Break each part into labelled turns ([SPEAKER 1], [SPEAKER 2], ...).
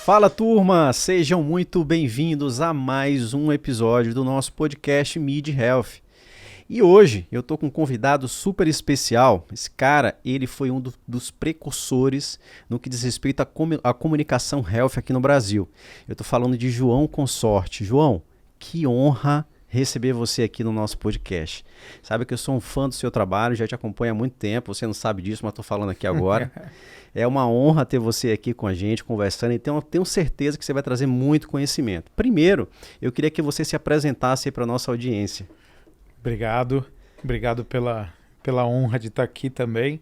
[SPEAKER 1] Fala turma, sejam muito bem-vindos a mais um episódio do nosso podcast Mid Health. E hoje eu tô com um convidado super especial. Esse cara, ele foi um dos precursores no que diz respeito à comunicação health aqui no Brasil. Eu tô falando de João Consorte. João, que honra receber você aqui no nosso podcast. Sabe que eu sou um fã do seu trabalho, já te acompanho há muito tempo, você não sabe disso, mas estou falando aqui agora. É uma honra ter você aqui com a gente, conversando, e tenho certeza que você vai trazer muito conhecimento. Primeiro, eu queria que você se apresentasse para a nossa audiência.
[SPEAKER 2] Obrigado pela honra de estar aqui também.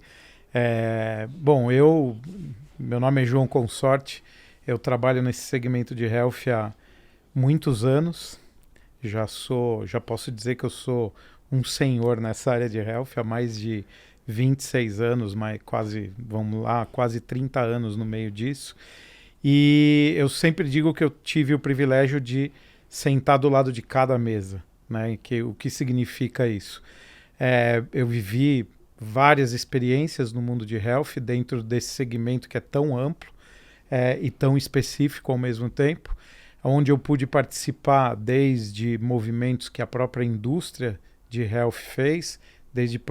[SPEAKER 2] Meu nome é João Consorte, eu trabalho nesse segmento de health há muitos anos. Já posso dizer que eu sou um senhor nessa área de health há mais de 26 anos, mas quase 30 anos no meio disso. E eu sempre digo que eu tive o privilégio de sentar do lado de cada mesa, né? O que significa isso? Eu vivi várias experiências no mundo de health dentro desse segmento que é tão amplo e tão específico ao mesmo tempo, onde eu pude participar desde movimentos que a própria indústria de health fez, desde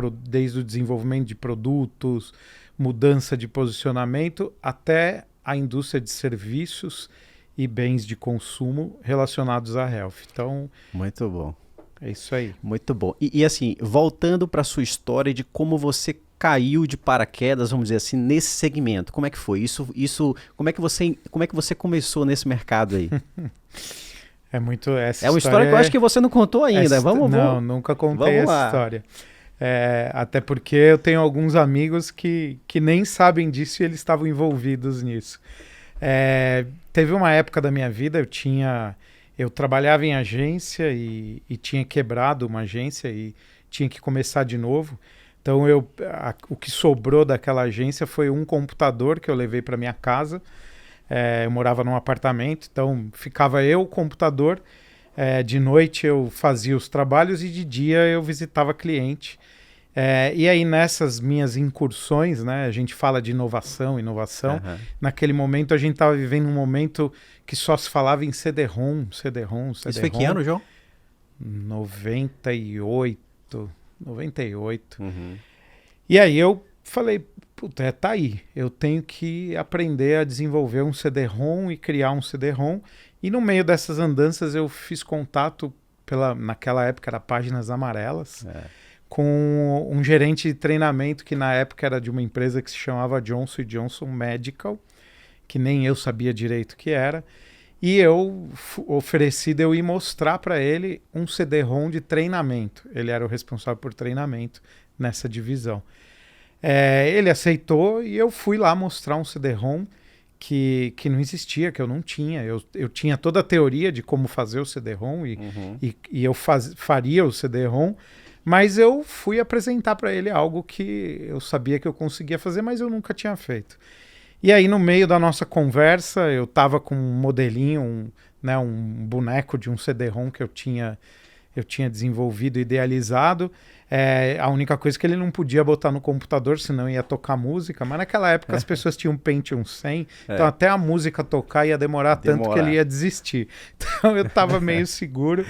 [SPEAKER 2] o desenvolvimento de produtos, mudança de posicionamento, até a indústria de serviços e bens de consumo relacionados à health. Então,
[SPEAKER 1] muito bom.
[SPEAKER 2] É isso aí.
[SPEAKER 1] Muito bom. E assim, voltando para a sua história de como você caiu de paraquedas, vamos dizer assim, nesse segmento. Como é que foi? Como é que você começou nesse mercado aí?
[SPEAKER 2] É
[SPEAKER 1] uma história que eu acho que você não contou ainda.
[SPEAKER 2] Nunca contei essa história. Até porque eu tenho alguns amigos que nem sabem disso e eles estavam envolvidos nisso. Teve uma época da minha vida, eu trabalhava em agência e tinha quebrado uma agência e tinha que começar de novo. Então o que sobrou daquela agência foi um computador que eu levei para minha casa. Eu morava num apartamento, então ficava eu, o computador. De noite eu fazia os trabalhos e de dia eu visitava cliente. E aí nessas minhas incursões, né, a gente fala de inovação. Naquele momento a gente estava vivendo um momento que só se falava em CD-ROM.
[SPEAKER 1] Isso foi que ano, João?
[SPEAKER 2] 98.
[SPEAKER 1] Uhum.
[SPEAKER 2] E aí eu falei, tá aí, eu tenho que aprender a desenvolver um CD-ROM e criar um CD-ROM. E no meio dessas andanças eu fiz contato, naquela época era Páginas Amarelas, com um gerente de treinamento que na época era de uma empresa que se chamava Johnson & Johnson Medical, que nem eu sabia direito o que era. E eu ofereci de eu ir mostrar para ele um CD-ROM de treinamento. Ele era o responsável por treinamento nessa divisão. Ele aceitou e eu fui lá mostrar um CD-ROM que não existia, que eu não tinha. Eu tinha toda a teoria de como fazer o CD-ROM e eu faria o CD-ROM, mas eu fui apresentar para ele algo que eu sabia que eu conseguia fazer, mas eu nunca tinha feito. E aí, no meio da nossa conversa, eu estava com um modelinho, um boneco de um CD-ROM que eu tinha desenvolvido, idealizado. A única coisa que ele não podia botar no computador, senão ia tocar música. Mas naquela época as pessoas tinham Pentium 100, então até a música tocar ia demorar tanto que ele ia desistir. Então eu estava meio seguro.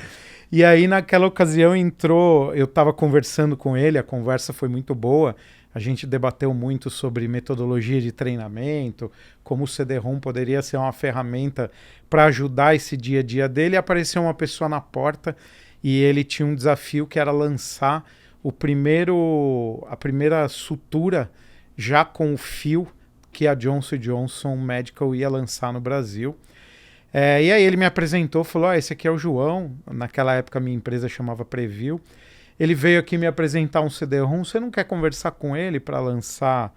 [SPEAKER 2] E aí, naquela ocasião, eu estava conversando com ele, a conversa foi muito boa. A gente debateu muito sobre metodologia de treinamento, como o CD-ROM poderia ser uma ferramenta para ajudar esse dia a dia dele. E apareceu uma pessoa na porta e ele tinha um desafio que era lançar a primeira sutura já com o fio que a Johnson & Johnson Medical ia lançar no Brasil. E aí ele me apresentou, falou, esse aqui é o João. Naquela época a minha empresa chamava Preview. Ele veio aqui me apresentar um CD-ROM, você não quer conversar com ele para lançar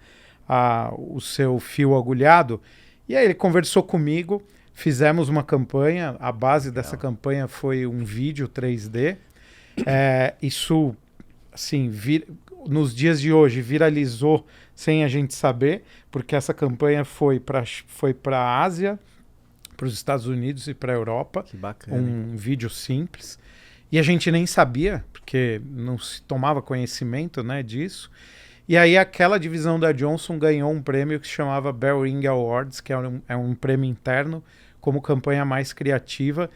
[SPEAKER 2] o seu fio agulhado? E aí ele conversou comigo, fizemos uma campanha, a base dessa campanha foi um vídeo 3D. Isso, assim, nos dias de hoje viralizou sem a gente saber, porque essa campanha foi para a Ásia, para os Estados Unidos e para a Europa.
[SPEAKER 1] Que bacana.
[SPEAKER 2] Um vídeo simples. E a gente nem sabia, porque não se tomava conhecimento, né, disso. E aí aquela divisão da Johnson ganhou um prêmio que se chamava Bell Ring Awards, que é um prêmio interno como campanha mais criativa.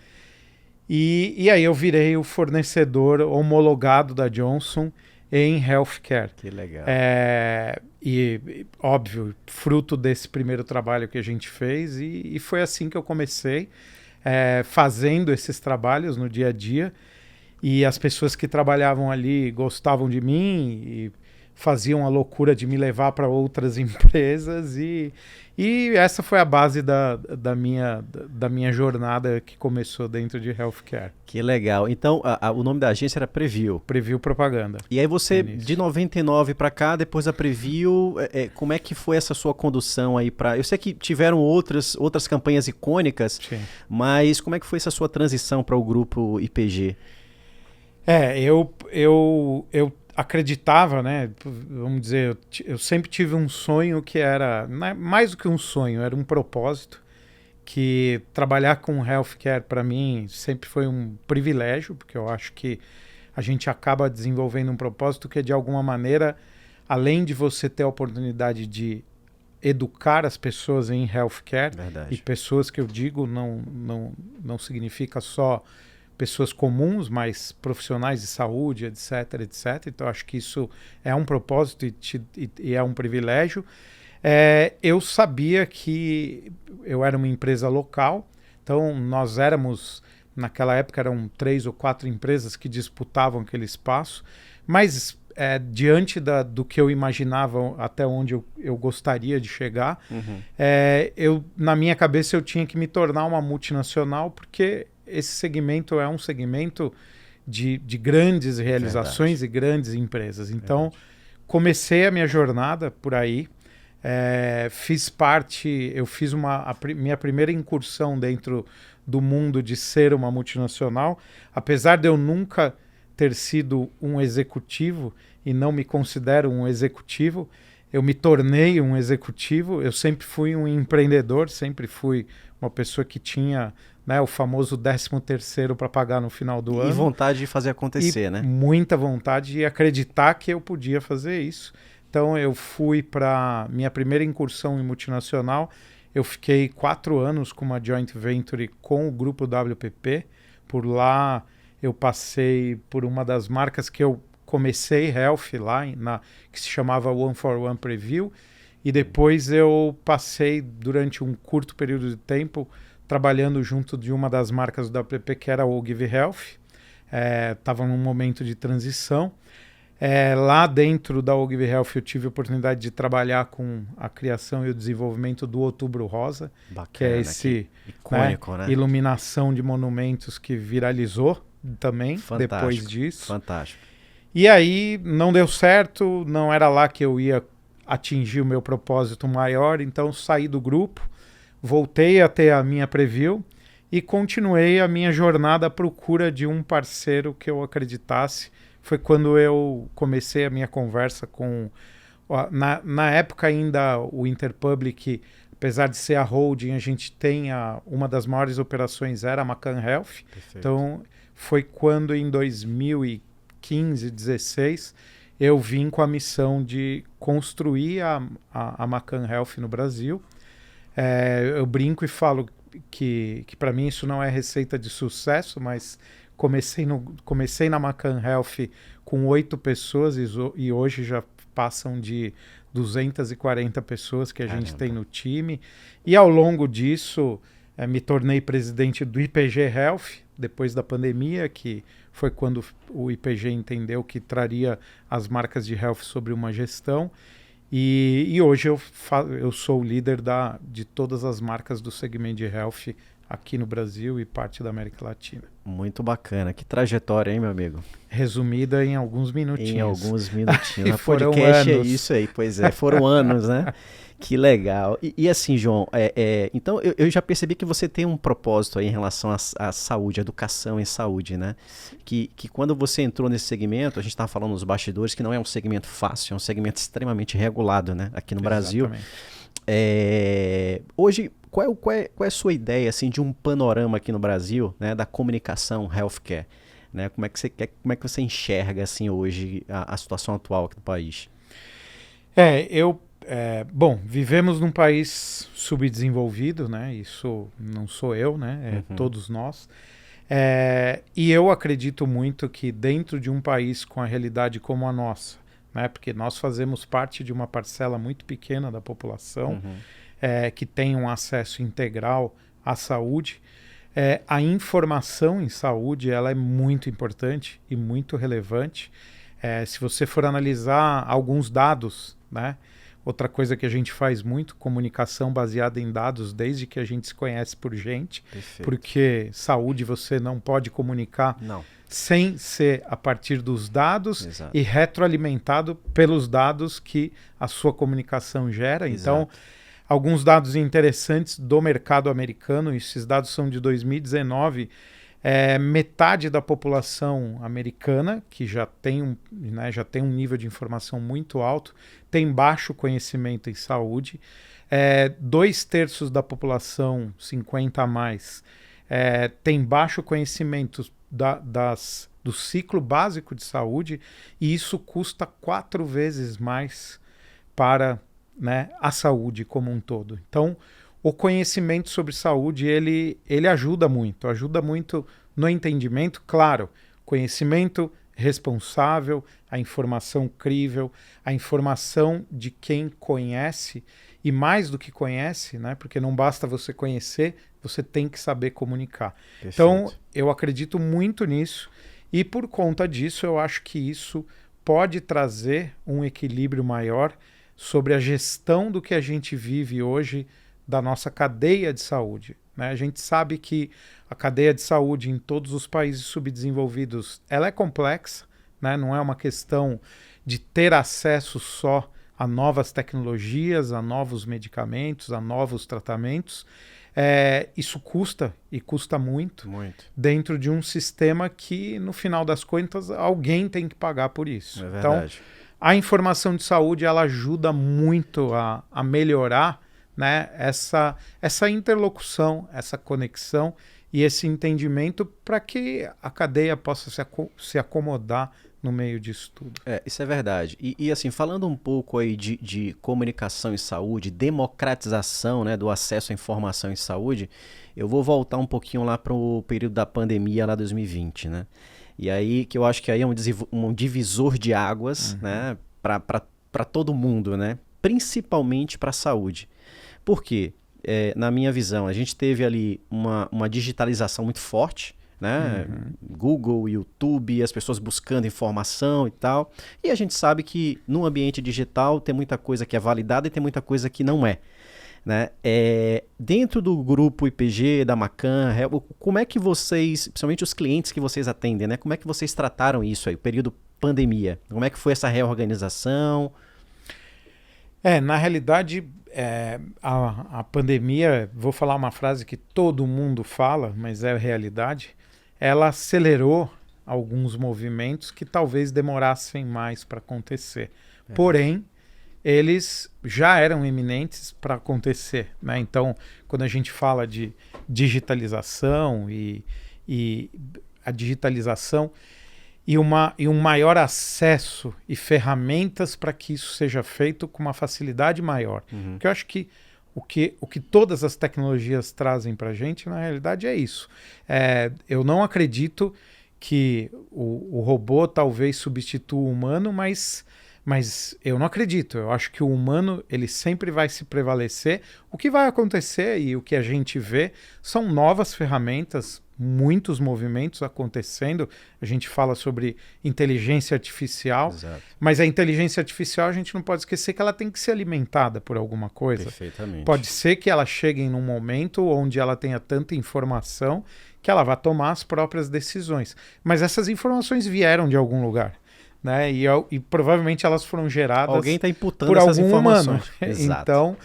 [SPEAKER 2] E aí eu virei o fornecedor homologado da Johnson em healthcare.
[SPEAKER 1] Que legal.
[SPEAKER 2] Óbvio, fruto desse primeiro trabalho que a gente fez, e foi assim que eu comecei, fazendo esses trabalhos no dia a dia, e as pessoas que trabalhavam ali gostavam de mim e faziam a loucura de me levar para outras empresas, e essa foi a base da minha jornada que começou dentro de healthcare.
[SPEAKER 1] Que legal. Então, o nome da agência era Preview.
[SPEAKER 2] Preview Propaganda.
[SPEAKER 1] E aí você, de 99 para cá, depois da Preview, como é que foi essa sua condução aí para... Eu sei que tiveram outras campanhas icônicas,
[SPEAKER 2] Sim.
[SPEAKER 1] Mas como é que foi essa sua transição para o grupo IPG?
[SPEAKER 2] Eu acreditava, né? Vamos dizer, eu sempre tive um sonho que era, mais do que um sonho, era um propósito, que trabalhar com healthcare para mim sempre foi um privilégio, porque eu acho que a gente acaba desenvolvendo um propósito que, de alguma maneira, além de você ter a oportunidade de educar as pessoas em healthcare,
[SPEAKER 1] Verdade.
[SPEAKER 2] e pessoas que eu digo não significa só pessoas comuns, mas profissionais de saúde, etc, etc. Então, acho que isso é um propósito e é um privilégio. Eu sabia que eu era uma empresa local, então nós éramos, naquela época eram 3 ou 4 empresas que disputavam aquele espaço, mas diante do que eu imaginava até onde eu gostaria de chegar, na minha cabeça eu tinha que me tornar uma multinacional, porque esse segmento é um segmento de grandes realizações. Verdade. E grandes empresas. Então, verdade, comecei a minha jornada por aí. Eu fiz minha primeira incursão dentro do mundo de ser uma multinacional. Apesar de eu nunca ter sido um executivo e não me considero um executivo, eu me tornei um executivo. Eu sempre fui um empreendedor, sempre fui uma pessoa que tinha, né, o famoso 13º para pagar no final do ano.
[SPEAKER 1] E vontade de fazer acontecer, né?
[SPEAKER 2] Muita vontade de acreditar que eu podia fazer isso. Então eu fui para minha primeira incursão em multinacional. Eu fiquei 4 anos com uma joint venture com o grupo WPP. Por lá eu passei por uma das marcas que eu comecei Health lá, que se chamava One for One Preview. E depois eu passei durante um curto período de tempo trabalhando junto de uma das marcas do WPP, que era o Give Health. Estava num momento de transição. Lá dentro da Give Health eu tive a oportunidade de trabalhar com a criação e o desenvolvimento do Outubro Rosa. Bacana, que é esse
[SPEAKER 1] icônico, né?
[SPEAKER 2] Iluminação de monumentos que viralizou também.
[SPEAKER 1] Fantástico,
[SPEAKER 2] depois disso.
[SPEAKER 1] Fantástico.
[SPEAKER 2] E aí não deu certo, não era lá que eu ia atingir o meu propósito maior, então saí do grupo, voltei a ter a minha Preview e continuei a minha jornada à procura de um parceiro que eu acreditasse. Foi quando eu comecei a minha conversa com... Na época ainda o Interpublic, apesar de ser a holding, a gente tem uma das maiores operações era a Macan Health. Perfeito. Então foi quando em 2015, 2016, eu vim com a missão de construir a Macan Health no Brasil. Eu brinco e falo que para mim isso não é receita de sucesso, mas comecei na Macan Health com 8 pessoas e hoje já passam de 240 pessoas que a gente tem no time. E ao longo disso, me tornei presidente do IPG Health, depois da pandemia, que foi quando o IPG entendeu que traria as marcas de health sobre uma gestão. E hoje eu sou o líder de todas as marcas do segmento de health aqui no Brasil e parte da América Latina.
[SPEAKER 1] Muito bacana. Que trajetória, hein, meu amigo?
[SPEAKER 2] Resumida em alguns minutinhos.
[SPEAKER 1] Em alguns minutinhos. O
[SPEAKER 2] foram
[SPEAKER 1] podcast
[SPEAKER 2] anos.
[SPEAKER 1] É isso aí, pois é. Foram anos, né? Que legal. E assim, João, então eu já percebi que você tem um propósito aí em relação à saúde, educação em saúde, né? Que quando você entrou nesse segmento, a gente estava falando nos bastidores que não é um segmento fácil, é um segmento extremamente regulado, né? Aqui no Brasil. Hoje, qual é a sua ideia assim, de um panorama aqui no Brasil, né, da comunicação healthcare? Né? Como é que você enxerga assim, hoje a situação atual aqui do país?
[SPEAKER 2] Bom, vivemos num país subdesenvolvido, né? Isso não sou eu, né? Todos nós. E eu acredito muito que dentro de um país com a realidade como a nossa, né? Porque nós fazemos parte de uma parcela muito pequena da população que tem um acesso integral à saúde. A informação em saúde ela é muito importante e muito relevante. Se você for analisar alguns dados, né? Outra coisa que a gente faz muito, comunicação baseada em dados, desde que a gente se conhece por gente.
[SPEAKER 1] Perfeito.
[SPEAKER 2] Porque saúde você não pode comunicar sem ser a partir dos dados.
[SPEAKER 1] Exato.
[SPEAKER 2] E retroalimentado pelos dados que a sua comunicação gera.
[SPEAKER 1] Exato.
[SPEAKER 2] Então, alguns dados interessantes do mercado americano, esses dados são de 2019, metade da população americana, que já tem um nível de informação muito alto, tem baixo conhecimento em saúde. 2/3 da população, 50 a mais, tem baixo conhecimento do ciclo básico de saúde, e isso custa 4 vezes mais para, né, a saúde como um todo. Então, o conhecimento sobre saúde, ele ajuda muito no entendimento, claro, conhecimento responsável, a informação crível, a informação de quem conhece, e mais do que conhece, né, porque não basta você conhecer, você tem que saber comunicar.
[SPEAKER 1] Perfeito.
[SPEAKER 2] Então, eu acredito muito nisso, e por conta disso, eu acho que isso pode trazer um equilíbrio maior sobre a gestão do que a gente vive hoje da nossa cadeia de saúde, né? A gente sabe que a cadeia de saúde em todos os países subdesenvolvidos ela é complexa, né? Não é uma questão de ter acesso só a novas tecnologias, a novos medicamentos, a novos tratamentos. Isso custa, e custa muito, dentro de um sistema que, no final das contas, alguém tem que pagar por isso.
[SPEAKER 1] É verdade.
[SPEAKER 2] Então, a informação de saúde ela ajuda muito a melhorar, né, essa interlocução, essa conexão e esse entendimento para que a cadeia possa se acomodar no meio disso tudo.
[SPEAKER 1] Isso é verdade. E assim, falando um pouco aí de comunicação em saúde, democratização, né, do acesso à informação em saúde, eu vou voltar um pouquinho lá para o período da pandemia, lá 2020, né? E aí, que eu acho que aí é um divisor de águas, né, para todo mundo, né? Principalmente para a saúde. Por quê? Na minha visão, a gente teve ali uma digitalização muito forte, né? Google, YouTube, as pessoas buscando informação e tal. E a gente sabe que no ambiente digital tem muita coisa que é validada e tem muita coisa que não é. Né? Dentro do grupo IPG, da Macan, como é que vocês, principalmente os clientes que vocês atendem, né? Como é que vocês trataram isso aí, o período pandemia? Como é que foi essa reorganização?
[SPEAKER 2] Na realidade, a pandemia, vou falar uma frase que todo mundo fala, mas é a realidade, ela acelerou alguns movimentos que talvez demorassem mais para acontecer. Porém, eles já eram iminentes para acontecer, né? Então, quando a gente fala de digitalização e a digitalização e um maior acesso e ferramentas para que isso seja feito com uma facilidade maior. Porque eu acho que o que todas as tecnologias trazem para a gente, na realidade, é isso. Eu não acredito que o robô talvez substitua o humano, mas eu não acredito. Eu acho que o humano ele sempre vai se prevalecer. O que vai acontecer e o que a gente vê são novas ferramentas, muitos movimentos acontecendo. A gente fala sobre inteligência artificial,
[SPEAKER 1] Exato.
[SPEAKER 2] Mas a inteligência artificial a gente não pode esquecer que ela tem que ser alimentada por alguma coisa.
[SPEAKER 1] Perfeitamente.
[SPEAKER 2] Pode ser que ela chegue em um momento onde ela tenha tanta informação que ela vá tomar as próprias decisões. Mas essas informações vieram de algum lugar. Né? E provavelmente elas foram geradas
[SPEAKER 1] Alguém está imputando
[SPEAKER 2] por
[SPEAKER 1] essas
[SPEAKER 2] algum
[SPEAKER 1] informações.
[SPEAKER 2] humano.
[SPEAKER 1] Exato.
[SPEAKER 2] Então,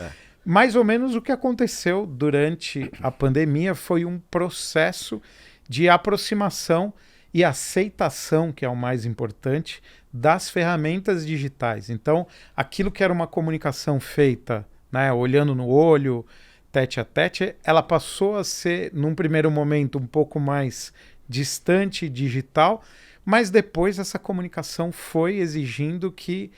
[SPEAKER 2] mais ou menos o que aconteceu durante a pandemia foi um processo de aproximação e aceitação, que é o mais importante, das ferramentas digitais. Então, aquilo que era uma comunicação feita, né, olhando no olho, tete a tete, ela passou a ser, num primeiro momento, um pouco mais distante, digital, mas depois essa comunicação foi exigindo que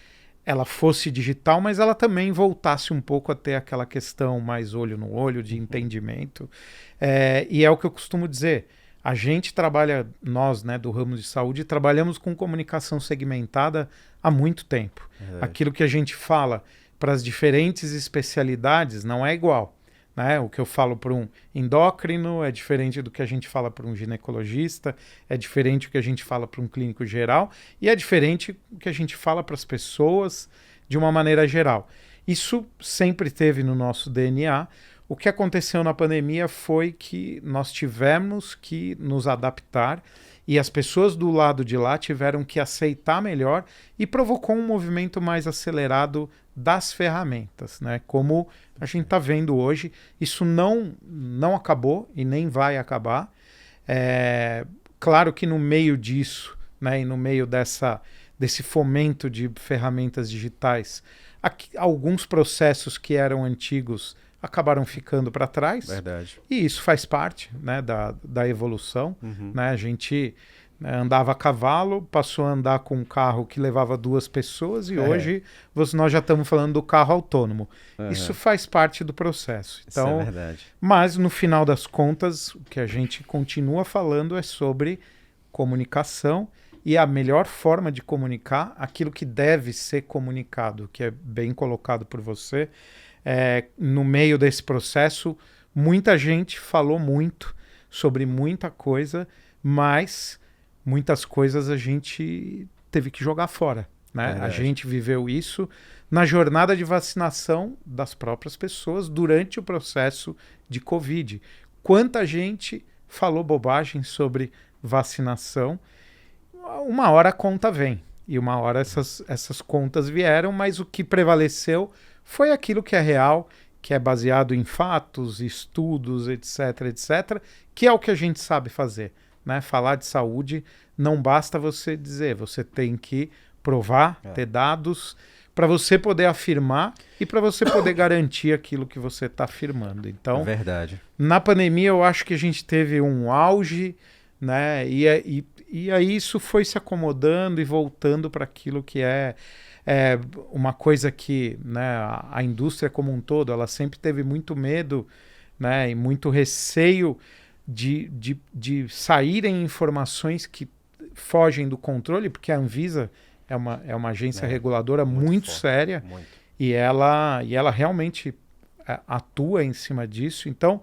[SPEAKER 2] ela fosse digital, mas ela também voltasse um pouco a ter aquela questão mais olho no olho, de entendimento. E é o que eu costumo dizer. A gente trabalha, nós, né, do ramo de saúde, trabalhamos com comunicação segmentada há muito tempo. Aquilo que a gente fala para as diferentes especialidades não é igual, né? O que eu falo para um endócrino é diferente do que a gente fala para um ginecologista, é diferente do que a gente fala para um clínico geral e é diferente do que a gente fala para as pessoas de uma maneira geral. Isso sempre teve no nosso DNA. O que aconteceu na pandemia foi que nós tivemos que nos adaptar e as pessoas do lado de lá tiveram que aceitar melhor e provocou um movimento mais acelerado das ferramentas, né? Como a gente está vendo hoje, isso não acabou e nem vai acabar. Claro que no meio disso, né, e no meio desse fomento de ferramentas digitais, alguns processos que eram antigos acabaram ficando para trás.
[SPEAKER 1] Verdade.
[SPEAKER 2] E isso faz parte, né, da evolução. Né? A gente andava a cavalo, passou a andar com um carro que levava 2 pessoas e hoje nós já estamos falando do carro autônomo. Isso faz parte do processo. Então,
[SPEAKER 1] isso é verdade.
[SPEAKER 2] Mas, no final das contas, o que a gente continua falando é sobre comunicação e a melhor forma de comunicar aquilo que deve ser comunicado, que é bem colocado por você. No meio desse processo, muita gente falou muito sobre muita coisa, mas muitas coisas a gente teve que jogar fora, né? A gente viveu isso na jornada de vacinação das próprias pessoas durante o processo de Covid. Quanta gente falou bobagem sobre vacinação, uma hora a conta vem, e uma hora essas contas vieram, mas o que prevaleceu foi aquilo que é real, que é baseado em fatos, estudos, etc, etc, que é o que a gente sabe fazer, né? Falar de saúde não basta você dizer, você tem que provar, ter dados, para você poder afirmar e para você poder garantir aquilo que você está afirmando. Então,
[SPEAKER 1] verdade.
[SPEAKER 2] Na pandemia eu acho que a gente teve um auge, né? E aí isso foi se acomodando e voltando para aquilo que é uma coisa que, né, a indústria como um todo, ela sempre teve muito medo, né, e muito receio de saírem informações que fogem do controle, porque a Anvisa é uma agência reguladora muito forte, séria, e ela realmente atua em cima disso. Então,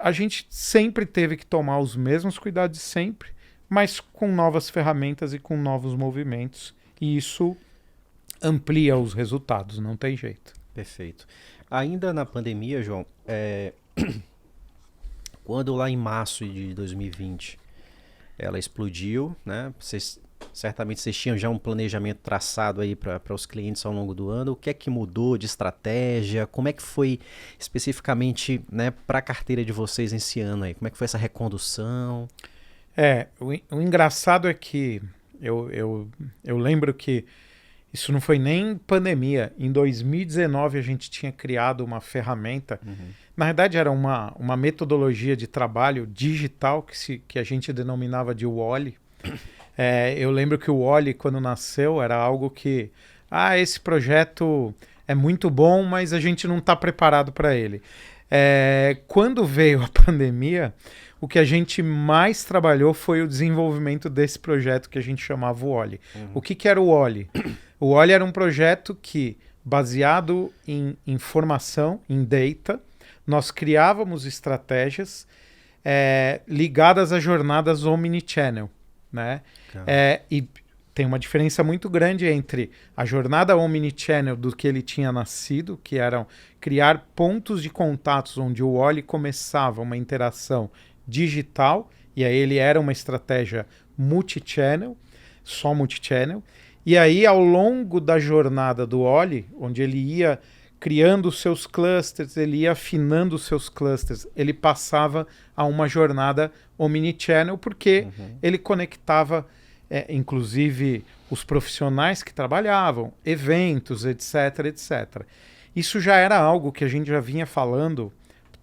[SPEAKER 2] a gente sempre teve que tomar os mesmos cuidados de sempre, mas com novas ferramentas e com novos movimentos, e isso amplia os resultados, não tem jeito.
[SPEAKER 1] Perfeito. Ainda na pandemia, João, quando lá em março de 2020 ela explodiu, né? Certamente vocês tinham já um planejamento traçado aí para os clientes ao longo do ano. O que é que mudou de estratégia? Como é que foi especificamente, né, para a carteira de vocês nesse ano aí? Como é que foi essa recondução?
[SPEAKER 2] O engraçado é que eu lembro que isso não foi nem pandemia. Em 2019 a gente tinha criado uma ferramenta. Na verdade era uma metodologia de trabalho digital que a gente denominava de Wally. Eu lembro que o Wally, quando nasceu, era algo que... esse projeto é muito bom, mas a gente não está preparado para ele. Quando veio a pandemia, o que a gente mais trabalhou foi o desenvolvimento desse projeto que a gente chamava Wally. O que era o Wally? O Wally era um projeto que, baseado em informação, em data, nós criávamos estratégias ligadas a jornadas omnichannel, né? E tem uma diferença muito grande entre a jornada omnichannel do que ele tinha nascido, que eram criar pontos de contatos onde o Wally começava uma interação digital, e aí ele era uma estratégia multichannel, só multichannel, e aí ao longo da jornada do Wally, onde ele ia criando os seus clusters, ele ia afinando os seus clusters, ele passava a uma jornada omnichannel, porque ele conectava inclusive os profissionais que trabalhavam, eventos, etc, etc. Isso já era algo que a gente já vinha falando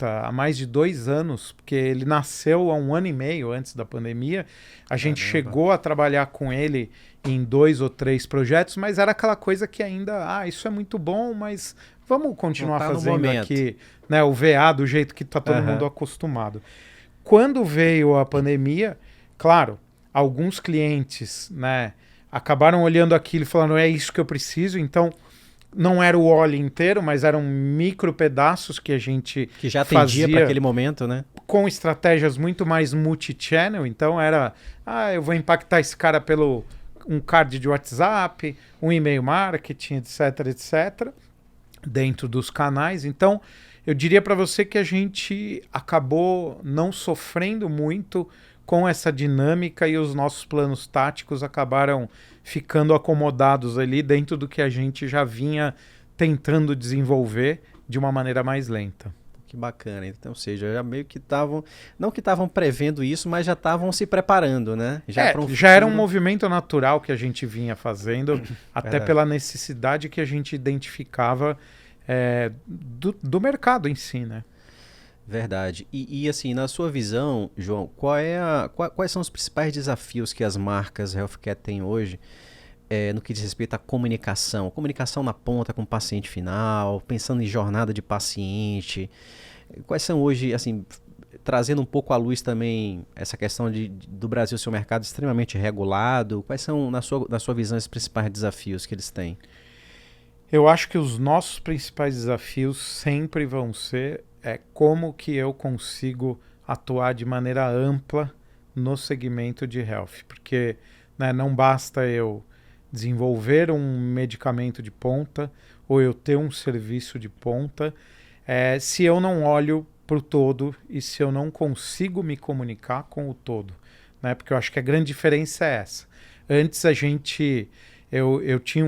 [SPEAKER 2] há mais de 2 anos, porque ele nasceu há 1 ano e meio antes da pandemia. A gente chegou a trabalhar com ele em 2 ou 3 projetos, mas era aquela coisa que ainda, isso é muito bom, mas vamos continuar fazendo aqui, né, o VA do jeito que está todo mundo acostumado. Quando veio a pandemia, claro, alguns clientes, né, acabaram olhando aquilo e falando, é isso que eu preciso, então não era o óleo inteiro, mas eram micro pedaços que a gente
[SPEAKER 1] que já atendia para aquele momento, né?
[SPEAKER 2] Com estratégias muito mais multi-channel, então era, eu vou impactar esse cara pelo um card de WhatsApp, um e-mail marketing, etc, etc, dentro dos canais. Então, eu diria para você que a gente acabou não sofrendo muito com essa dinâmica e os nossos planos táticos acabaram ficando acomodados ali dentro do que a gente já vinha tentando desenvolver de uma maneira mais lenta.
[SPEAKER 1] Que bacana. Então, ou seja, já meio que estavam, não que estavam prevendo isso, mas já estavam se preparando, né?
[SPEAKER 2] Já era um movimento natural que a gente vinha fazendo, até pela necessidade que a gente identificava do mercado em si, né?
[SPEAKER 1] Verdade. E assim, na sua visão, João, quais são os principais desafios que as marcas healthcare têm hoje no que diz respeito à comunicação? Comunicação na ponta com o paciente final, pensando em jornada de paciente. Quais são hoje, assim, trazendo um pouco à luz também essa questão do Brasil ser um mercado extremamente regulado, quais são, na sua visão, os principais desafios que eles têm?
[SPEAKER 2] Eu acho que os nossos principais desafios sempre vão ser como que eu consigo atuar de maneira ampla no segmento de health, porque, né, não basta eu desenvolver um medicamento de ponta ou eu ter um serviço de ponta, se eu não olho para o todo e se eu não consigo me comunicar com o todo, né? Porque eu acho que a grande diferença é essa. Antes eu tinha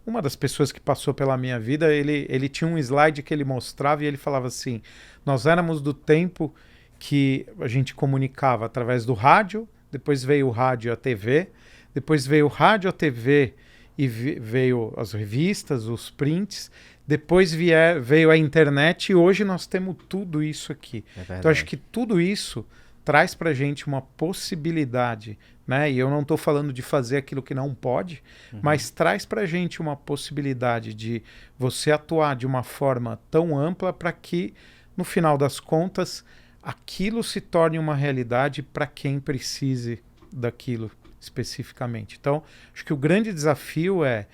[SPEAKER 2] uma das pessoas que passou pela minha vida, ele tinha um slide que ele mostrava e ele falava assim, nós éramos do tempo que a gente comunicava através do rádio, depois veio o rádio e a TV, depois veio o rádio, a TV e veio as revistas, os prints, depois veio a internet e hoje nós temos tudo isso aqui. Então acho que tudo isso traz para a gente uma possibilidade, né? E eu não estou falando de fazer aquilo que não pode, mas traz para a gente uma possibilidade de você atuar de uma forma tão ampla para que, no final das contas, aquilo se torne uma realidade para quem precise daquilo especificamente. Então, acho que o grande desafio é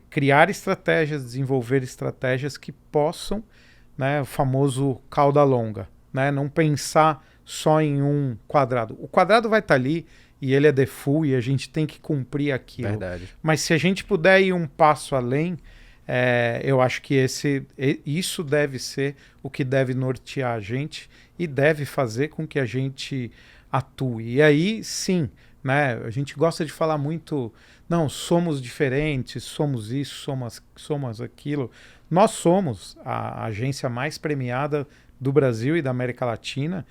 [SPEAKER 2] criar estratégias, desenvolver estratégias que possam, né, o famoso cauda longa, né? Não pensar só em um quadrado. O quadrado vai estar ali e ele é default e a gente tem que cumprir aquilo.
[SPEAKER 1] Verdade.
[SPEAKER 2] Mas se a gente puder ir um passo além, eu acho que isso deve ser o que deve nortear a gente e deve fazer com que a gente atue. E aí, sim, né, a gente gosta de falar muito, não, somos diferentes, somos isso, somos aquilo. Nós somos a agência mais premiada do Brasil e da América Latina,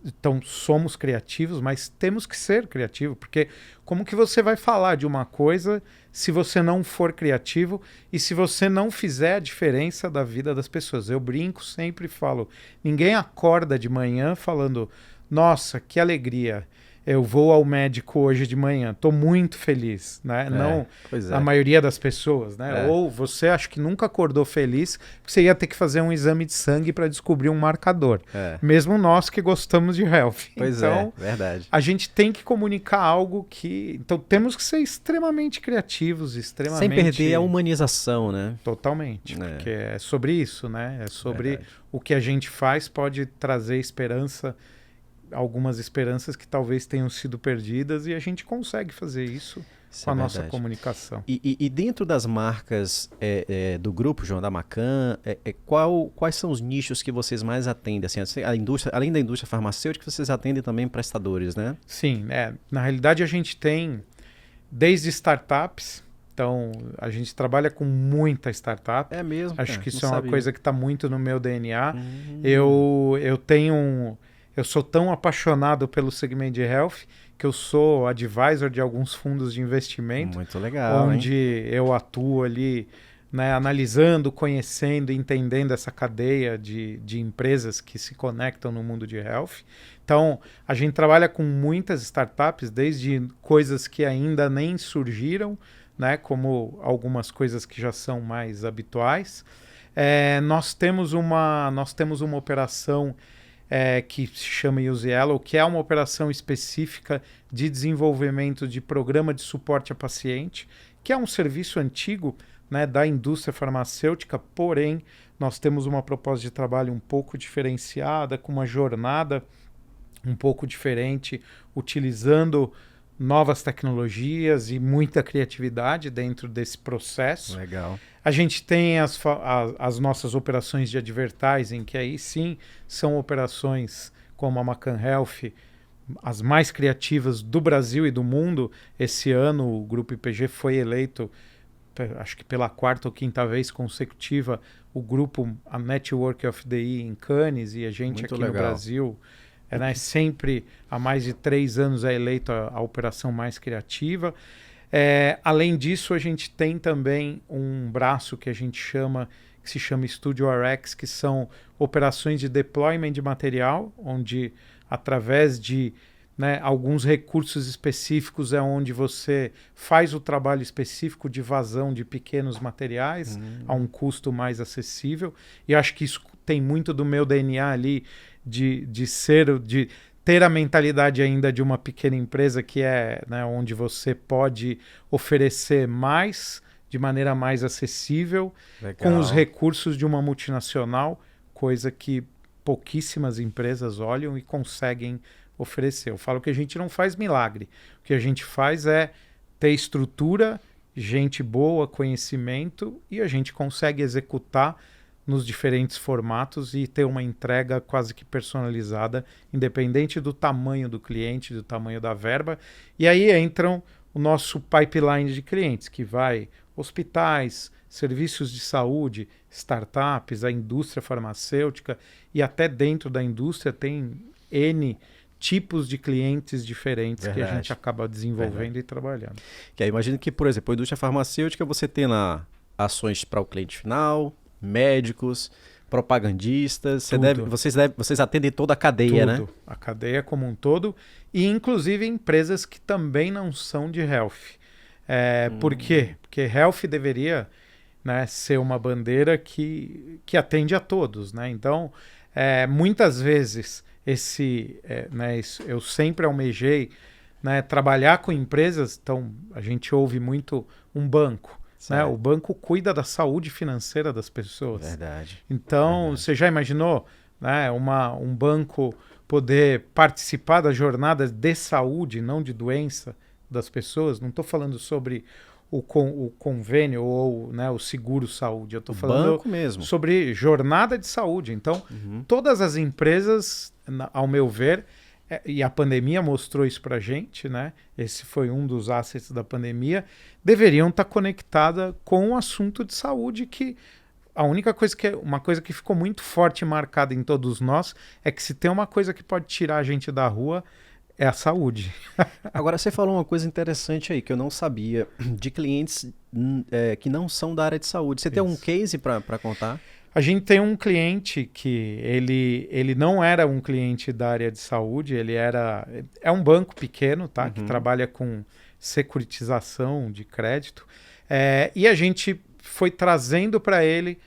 [SPEAKER 2] então somos criativos, mas temos que ser criativos, porque como que você vai falar de uma coisa se você não for criativo e se você não fizer a diferença da vida das pessoas? Eu brinco, sempre falo, ninguém acorda de manhã falando, nossa, que alegria, eu vou ao médico hoje de manhã, estou muito feliz, né? Não a maioria das pessoas, né? Ou você acha que nunca acordou feliz, porque você ia ter que fazer um exame de sangue para descobrir um marcador. Mesmo nós que gostamos de health. Então,
[SPEAKER 1] verdade.
[SPEAKER 2] A gente tem que comunicar algo que... Então, temos que ser extremamente criativos, extremamente...
[SPEAKER 1] Sem perder a humanização, né?
[SPEAKER 2] Totalmente, porque é sobre isso, né? É sobre o que a gente faz pode trazer esperança, algumas esperanças que talvez tenham sido perdidas, e a gente consegue fazer isso com a nossa comunicação.
[SPEAKER 1] E dentro das marcas do grupo, João, da Macan, quais são os nichos que vocês mais atendem? Assim, além da indústria farmacêutica, vocês atendem também prestadores, né?
[SPEAKER 2] Sim, na realidade a gente tem desde startups, então a gente trabalha com muita startup.
[SPEAKER 1] É mesmo?
[SPEAKER 2] Acho que isso é uma coisa que está muito no meu DNA. Eu sou tão apaixonado pelo segmento de health que eu sou advisor de alguns fundos de investimento.
[SPEAKER 1] Muito legal,
[SPEAKER 2] onde eu atuo ali né, analisando, conhecendo, entendendo essa cadeia de empresas que se conectam no mundo de health. Então, a gente trabalha com muitas startups, desde coisas que ainda nem surgiram, né, como algumas coisas que já são mais habituais. Nós temos uma operação que se chama Use Yellow, que é uma operação específica de desenvolvimento de programa de suporte a paciente, que é um serviço antigo, né, da indústria farmacêutica, porém nós temos uma proposta de trabalho um pouco diferenciada, com uma jornada um pouco diferente, utilizando novas tecnologias e muita criatividade dentro desse processo.
[SPEAKER 1] Legal.
[SPEAKER 2] A gente tem as nossas operações de advertising, que aí sim são operações como a Macan Health, as mais criativas do Brasil e do mundo. Esse ano o Grupo IPG foi eleito, acho que pela 4ª ou 5ª vez consecutiva, o grupo, a Network of the Year em Cannes, e a gente
[SPEAKER 1] Muito
[SPEAKER 2] aqui
[SPEAKER 1] legal.
[SPEAKER 2] no Brasil, né, sempre há mais de 3 anos é eleito a operação mais criativa. Além disso, a gente tem também um braço que a gente chama, que se chama Studio RX, que são operações de deployment de material, onde através de, né, alguns recursos específicos é onde você faz o trabalho específico de vazão de pequenos materiais a um custo mais acessível. E acho que isso tem muito do meu DNA ali de ter a mentalidade ainda de uma pequena empresa, que é, né, onde você pode oferecer mais de maneira mais acessível. Legal. Com os recursos de uma multinacional, coisa que pouquíssimas empresas olham e conseguem oferecer. Eu falo que a gente não faz milagre. O que a gente faz é ter estrutura, gente boa, conhecimento, e a gente consegue executar nos diferentes formatos e ter uma entrega quase que personalizada, independente do tamanho do cliente, do tamanho da verba. E aí entram o nosso pipeline de clientes, que vai hospitais, serviços de saúde, startups, a indústria farmacêutica, e até dentro da indústria tem N tipos de clientes diferentes. Verdade. Que a gente acaba desenvolvendo. Verdade. E trabalhando.
[SPEAKER 1] Que aí imagino que, por exemplo, a indústria farmacêutica, você tem lá ações para o cliente final, médicos, propagandistas, vocês atendem toda a cadeia,
[SPEAKER 2] tudo,
[SPEAKER 1] né?
[SPEAKER 2] A cadeia como um todo, e inclusive empresas que também não são de health. Por quê? Porque health deveria, né, ser uma bandeira que atende a todos, né? Então, muitas vezes, eu sempre almejei, né, trabalhar com empresas. Então, a gente ouve muito um banco. Né? O banco cuida da saúde financeira das pessoas.
[SPEAKER 1] Verdade.
[SPEAKER 2] Então, verdade. Você já imaginou, né, um banco poder participar da jornada de saúde, não de doença das pessoas? Não estou falando sobre o convênio ou, né, o seguro-saúde. Eu estou falando
[SPEAKER 1] banco mesmo.
[SPEAKER 2] Sobre jornada de saúde. Então, todas as empresas, ao meu ver, e a pandemia mostrou isso para a gente, né? Esse foi um dos assets da pandemia, deveriam estar conectadas com o assunto de saúde, que a única coisa uma coisa que ficou muito forte e marcada em todos nós é que se tem uma coisa que pode tirar a gente da rua, é a saúde.
[SPEAKER 1] Agora, você falou uma coisa interessante aí, que eu não sabia, de clientes que não são da área de saúde. Você tem um case para contar?
[SPEAKER 2] A gente tem um cliente que ele não era um cliente da área de saúde, é um banco pequeno, tá? Que trabalha com securitização de crédito, e a gente foi trazendo para ele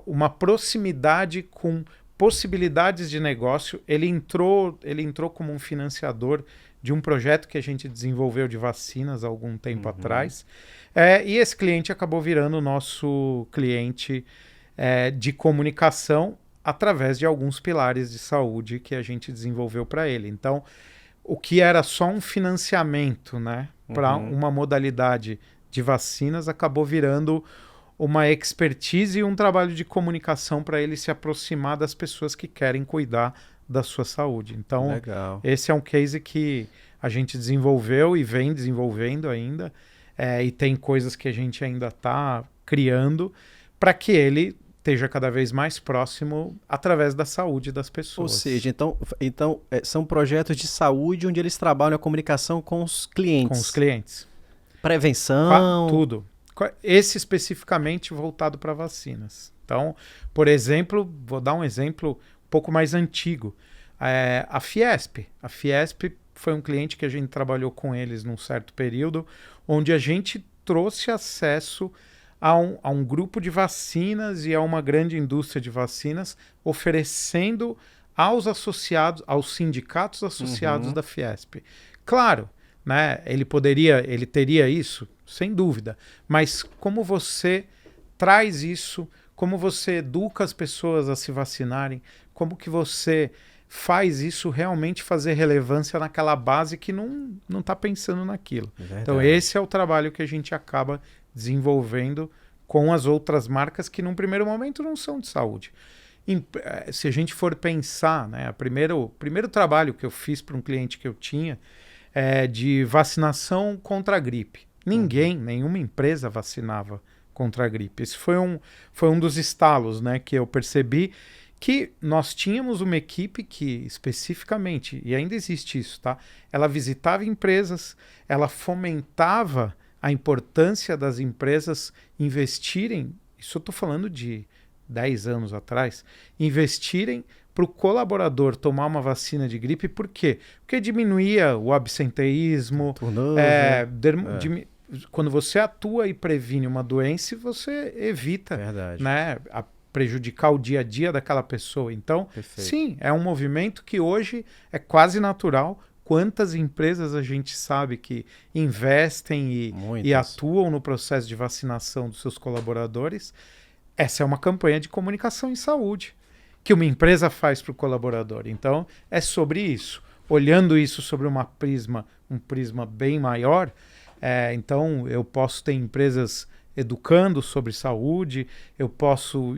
[SPEAKER 2] uma proximidade com possibilidades de negócio. Ele entrou como um financiador de um projeto que a gente desenvolveu de vacinas há algum tempo atrás, e esse cliente acabou virando nosso cliente de comunicação através de alguns pilares de saúde que a gente desenvolveu para ele. Então, o que era só um financiamento, né, para uma modalidade de vacinas, acabou virando uma expertise e um trabalho de comunicação para ele se aproximar das pessoas que querem cuidar da sua saúde. Então, legal. Esse é um case que a gente desenvolveu e vem desenvolvendo ainda, e tem coisas que a gente ainda está criando para que ele esteja cada vez mais próximo através da saúde das pessoas.
[SPEAKER 1] Ou seja, então são projetos de saúde onde eles trabalham a comunicação com os clientes.
[SPEAKER 2] Com os clientes.
[SPEAKER 1] Prevenção.
[SPEAKER 2] Tudo. esse especificamente voltado para vacinas. Então, por exemplo, vou dar um exemplo um pouco mais antigo. A Fiesp. A Fiesp foi um cliente que a gente trabalhou com eles num certo período, onde a gente trouxe acesso a um grupo de vacinas e a uma grande indústria de vacinas, oferecendo aos associados, aos sindicatos associados da Fiesp. Claro, né, ele teria isso, sem dúvida, mas como você traz isso, como você educa as pessoas a se vacinarem, como que você faz isso realmente fazer relevância naquela base que não está pensando naquilo. Então esse é o trabalho que a gente acaba desenvolvendo com as outras marcas que num primeiro momento não são de saúde. Se a gente for pensar, né, o primeiro trabalho que eu fiz para um cliente que eu tinha é de vacinação contra a gripe. Nenhuma empresa vacinava contra a gripe. Esse foi um dos estalos, né, que eu percebi que nós tínhamos uma equipe que especificamente, e ainda existe isso, tá? Ela visitava empresas, ela fomentava a importância das empresas investirem, isso eu estou falando de 10 anos atrás, investirem para o colaborador tomar uma vacina de gripe. Por quê? Porque diminuía o absenteísmo, quando você atua e previne uma doença, você evita, né, prejudicar o dia a dia daquela pessoa. Então, sim, é um movimento que hoje é quase natural. Quantas empresas a gente sabe que investem e atuam no processo de vacinação dos seus colaboradores? Essa é uma campanha de comunicação em saúde que uma empresa faz para o colaborador. Então, é sobre isso. Olhando isso sobre um prisma bem maior, então eu posso ter empresas educando sobre saúde,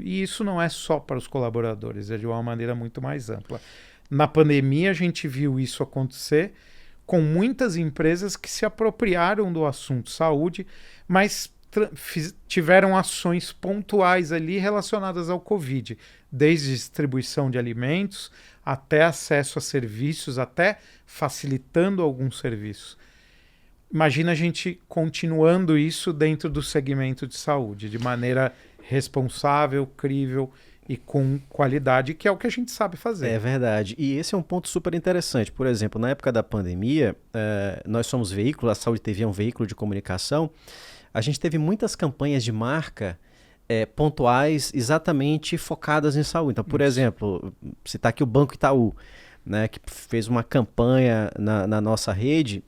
[SPEAKER 2] e isso não é só para os colaboradores, é de uma maneira muito mais ampla. Na pandemia a gente viu isso acontecer com muitas empresas que se apropriaram do assunto saúde, mas tiveram ações pontuais ali relacionadas ao Covid, desde distribuição de alimentos, até acesso a serviços, até facilitando alguns serviços. Imagina a gente continuando isso dentro do segmento de saúde, de maneira responsável, crível e com qualidade, que é o que a gente sabe fazer.
[SPEAKER 1] É verdade. E esse é um ponto super interessante. Por exemplo, na época da pandemia, nós somos veículo, a Saúde TV é um veículo de comunicação, a gente teve muitas campanhas de marca pontuais exatamente focadas em saúde. Então, por exemplo, citar aqui o Banco Itaú, né, que fez uma campanha na nossa rede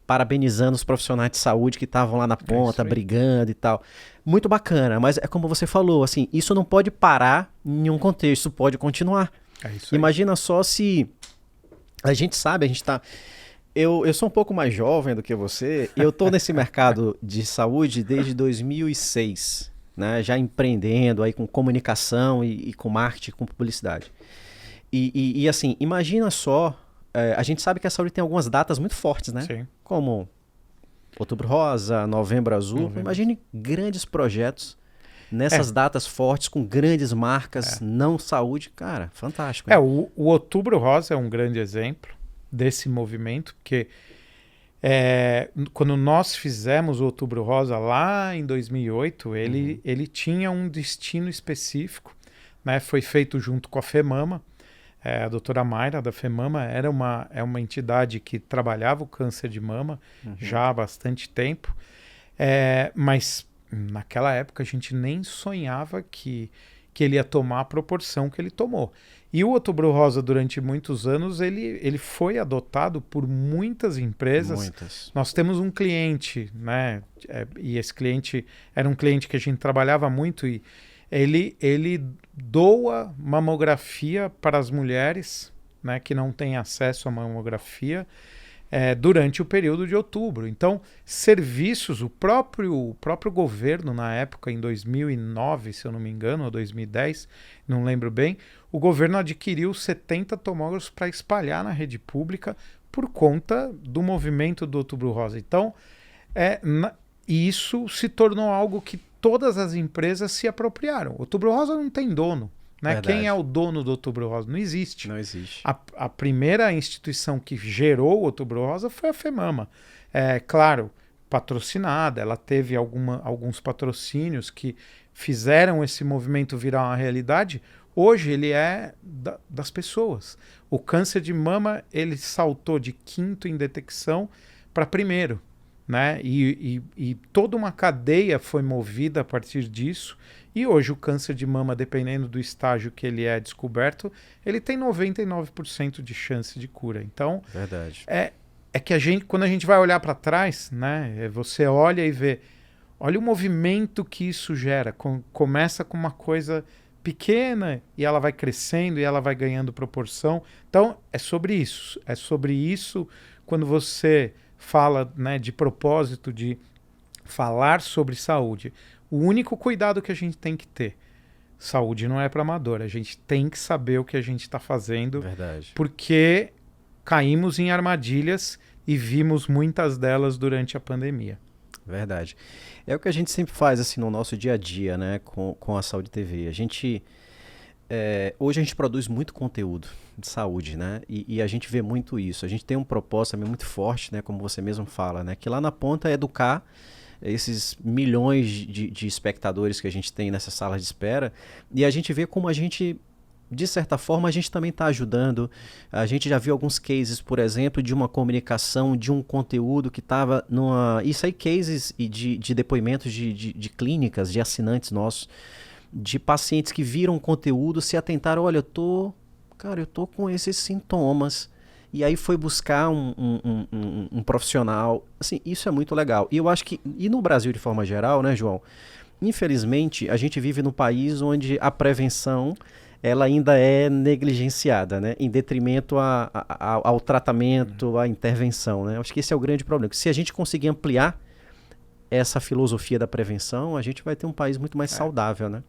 [SPEAKER 1] parabenizando os profissionais de saúde que estavam lá na ponta, brigando e tal. Muito bacana, mas é como você falou, assim, isso não pode parar em nenhum contexto, isso pode continuar. Imagina só se a gente tá... Eu sou um pouco mais jovem do que você, eu estou nesse mercado de saúde desde 2006, né, já empreendendo aí com comunicação e com marketing, com publicidade. E assim, imagina só, a gente sabe que a saúde tem algumas datas muito fortes, né?
[SPEAKER 2] Sim.
[SPEAKER 1] Como Outubro Rosa, Novembro Azul. Imagine grandes projetos nessas datas fortes, com grandes marcas, não saúde. Cara, fantástico.
[SPEAKER 2] O Outubro Rosa é um grande exemplo desse movimento, porque quando nós fizemos o Outubro Rosa lá em 2008, ele tinha um destino específico, né? Foi feito junto com a FEMAMA. A doutora Mayra, da FEMAMA, é uma entidade que trabalhava o câncer de mama já há bastante tempo, mas naquela época a gente nem sonhava que ele ia tomar a proporção que ele tomou. E o Outubro Rosa, durante muitos anos, ele foi adotado por muitas empresas.
[SPEAKER 1] Muitas.
[SPEAKER 2] Nós temos um cliente, né, e esse cliente era um cliente que a gente trabalhava muito, e ele doa mamografia para as mulheres, né, que não têm acesso à mamografia durante o período de outubro. Então, serviços, o próprio governo na época, em 2009, se eu não me engano, ou 2010, não lembro bem, o governo adquiriu 70 tomógrafos para espalhar na rede pública por conta do movimento do Outubro Rosa. Então, e isso se tornou algo que todas as empresas se apropriaram. O Outubro Rosa não tem dono, né? Quem é o dono do Outubro Rosa? Não existe.
[SPEAKER 1] Não existe.
[SPEAKER 2] A primeira instituição que gerou o Outubro Rosa foi a FEMAMA. Claro, patrocinada, ela teve alguns patrocínios que fizeram esse movimento virar uma realidade. Hoje ele é das pessoas. O câncer de mama, ele saltou de 5º em detecção para 1º, né? E toda uma cadeia foi movida a partir disso. E hoje o câncer de mama, dependendo do estágio que ele é descoberto, ele tem 99% de chance de cura. Então,
[SPEAKER 1] Verdade.
[SPEAKER 2] é que quando a gente vai olhar para trás, né? Você olha e vê, olha o movimento que isso gera. Começa com uma coisa pequena e ela vai crescendo e ela vai ganhando proporção. Então, é sobre isso. É sobre isso quando você fala, né, de propósito, de falar sobre saúde. O único cuidado que a gente tem que ter, saúde não é para amador. A gente tem que saber o que a gente está fazendo.
[SPEAKER 1] Verdade.
[SPEAKER 2] Porque caímos em armadilhas e vimos muitas delas durante a pandemia.
[SPEAKER 1] Verdade. É o que a gente sempre faz assim no nosso dia a dia, né, com a Saúde TV. Hoje a gente produz muito conteúdo de saúde, né, e a gente vê muito isso. A gente tem um propósito também muito forte, né, como você mesmo fala, né, que lá na ponta é educar esses milhões de espectadores que a gente tem nessa sala de espera, e a gente vê como a gente, de certa forma, a gente também está ajudando. A gente já viu alguns cases, por exemplo, de uma comunicação, de um conteúdo que estava numa... Isso aí, cases de depoimentos de clínicas, de assinantes nossos, de pacientes que viram o conteúdo, se atentaram, olha, eu tô com esses sintomas. E aí foi buscar um profissional. Assim, isso é muito legal. E eu acho que, e no Brasil de forma geral, né, João? Infelizmente, a gente vive num país onde a prevenção ela ainda é negligenciada, né? Em detrimento ao tratamento, à intervenção, né? Acho que esse é o grande problema. Se a gente conseguir ampliar essa filosofia da prevenção, a gente vai ter um país muito mais saudável, né?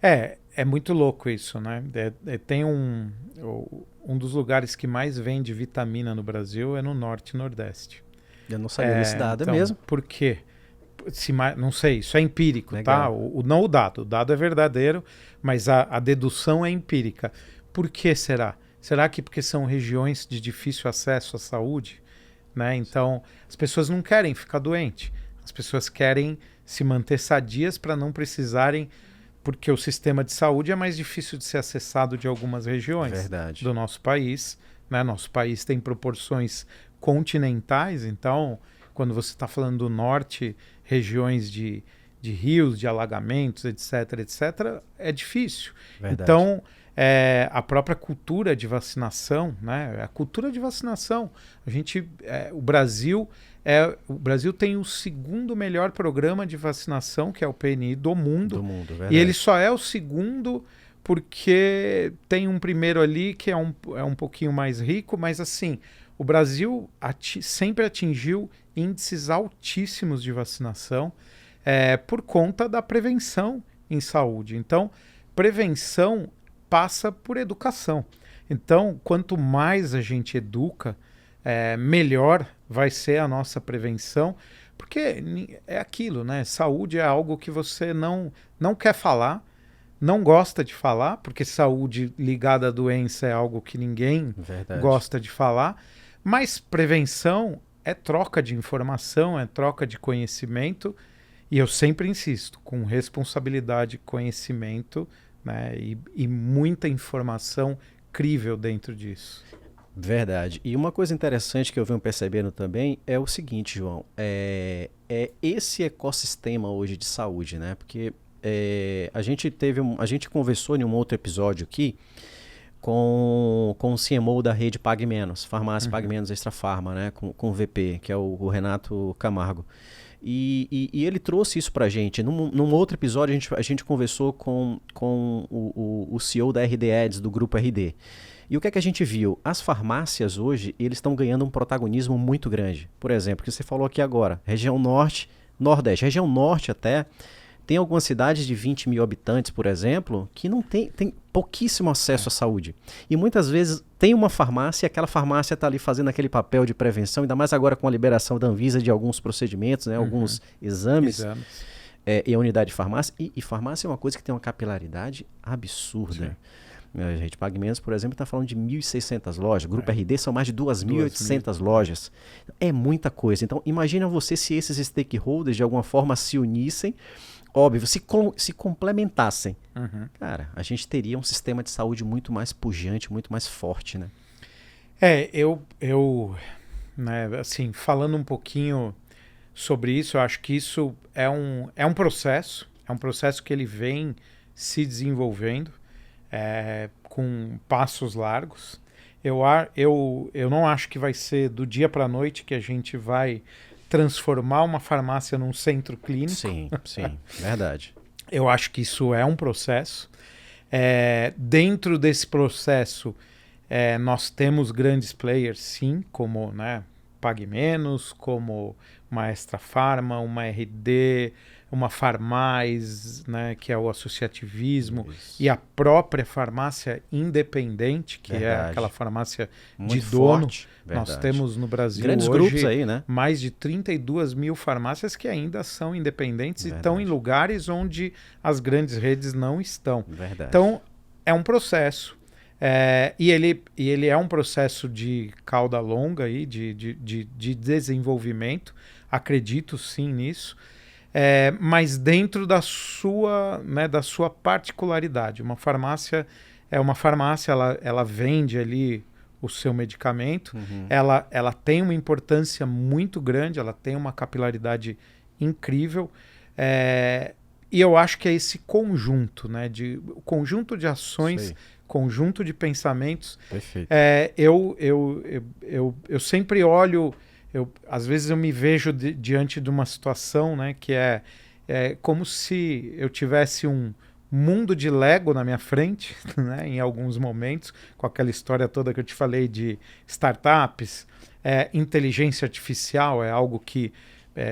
[SPEAKER 2] É muito louco isso, né? Tem um dos lugares que mais vende vitamina no Brasil é no Norte e Nordeste.
[SPEAKER 1] Eu não sabia desse dado,
[SPEAKER 2] então,
[SPEAKER 1] é mesmo?
[SPEAKER 2] Por quê? Não sei, isso é empírico,
[SPEAKER 1] Legal.
[SPEAKER 2] tá? Não o dado. O dado é verdadeiro, mas a dedução é empírica. Por que será? Será que porque são regiões de difícil acesso à saúde? Né? Então, as pessoas não querem ficar doentes. As pessoas querem se manter sadias para não precisarem, porque o sistema de saúde é mais difícil de ser acessado de algumas regiões do nosso país. Né? Nosso país tem proporções continentais, então, quando você está falando do norte, regiões de rios, de alagamentos, etc., etc., é difícil.
[SPEAKER 1] Verdade.
[SPEAKER 2] Então, a própria cultura de vacinação, né? A cultura de vacinação. O Brasil tem o 2º melhor programa de vacinação, que é o PNI, do mundo.
[SPEAKER 1] Verdade.
[SPEAKER 2] E ele só é o 2º porque tem um primeiro ali que é um pouquinho mais rico, mas assim, o Brasil sempre atingiu índices altíssimos de vacinação por conta da prevenção em saúde. Então, prevenção passa por educação. Então, quanto mais a gente educa, melhor vai ser a nossa prevenção, porque é aquilo, né? Saúde é algo que você não quer falar, não gosta de falar, porque saúde ligada à doença é algo que ninguém gosta de falar, mas prevenção é troca de informação, é troca de conhecimento, e eu sempre insisto, com responsabilidade, conhecimento, né, e muita informação crível dentro disso.
[SPEAKER 1] Verdade. E uma coisa interessante que eu venho percebendo também é o seguinte, João, é esse ecossistema hoje de saúde, né? Porque a gente conversou em um outro episódio aqui com o CMO da rede Pague Menos, Farmácia Pague Menos Extra Farma, né? Com o VP, que é o Renato Camargo. E ele trouxe isso pra gente. Num outro episódio a gente conversou com o CEO da RD Ads, do grupo RD. E o que é que a gente viu? As farmácias hoje, eles estão ganhando um protagonismo muito grande. Por exemplo, o que você falou aqui agora, região norte, nordeste. Região norte até, tem algumas cidades de 20 mil habitantes, por exemplo, que não tem pouquíssimo acesso à saúde. E muitas vezes tem uma farmácia e aquela farmácia está ali fazendo aquele papel de prevenção, ainda mais agora com a liberação da Anvisa de alguns procedimentos, né, alguns exames. E a unidade de farmácia. E farmácia é uma coisa que tem uma capilaridade absurda. Sim. A Rede PagMenos, por exemplo, está falando de 1.600 lojas. Grupo RD são mais de 2.800 lojas. É muita coisa. Então, imagina você se esses stakeholders, de alguma forma, se unissem, óbvio, se complementassem. Cara, a gente teria um sistema de saúde muito mais pujante, muito mais forte, né?
[SPEAKER 2] Né, assim, falando um pouquinho sobre isso, eu acho que isso é um processo que ele vem se desenvolvendo com passos largos. Eu não acho que vai ser do dia para a noite que a gente vai transformar uma farmácia num centro clínico.
[SPEAKER 1] Sim, verdade.
[SPEAKER 2] Eu acho que isso é um processo. Dentro desse processo, nós temos grandes players, sim, como, né, PagMenos, como uma Extra Farma, uma RD, uma Farmais, né, que é o associativismo, e a própria farmácia independente, que é aquela farmácia muito de dono. Forte. Nós temos no Brasil
[SPEAKER 1] grandes
[SPEAKER 2] hoje
[SPEAKER 1] grupos aí, né?
[SPEAKER 2] mais de 32 mil farmácias que ainda são independentes e estão em lugares onde as grandes redes não estão. Então, é um processo. E ele é um processo de cauda longa aí, de desenvolvimento. Acredito sim nisso. Mas dentro da sua particularidade. Uma farmácia é uma farmácia, ela vende ali o seu medicamento, ela tem uma importância muito grande, ela tem uma capilaridade incrível, e eu acho que é esse conjunto, né, conjunto de ações, conjunto de pensamentos.
[SPEAKER 1] Perfeito.
[SPEAKER 2] Eu sempre olho, às vezes eu me vejo diante de uma situação, né, que é como se eu tivesse um mundo de Lego na minha frente, né, em alguns momentos, com aquela história toda que eu te falei de startups, inteligência artificial é algo que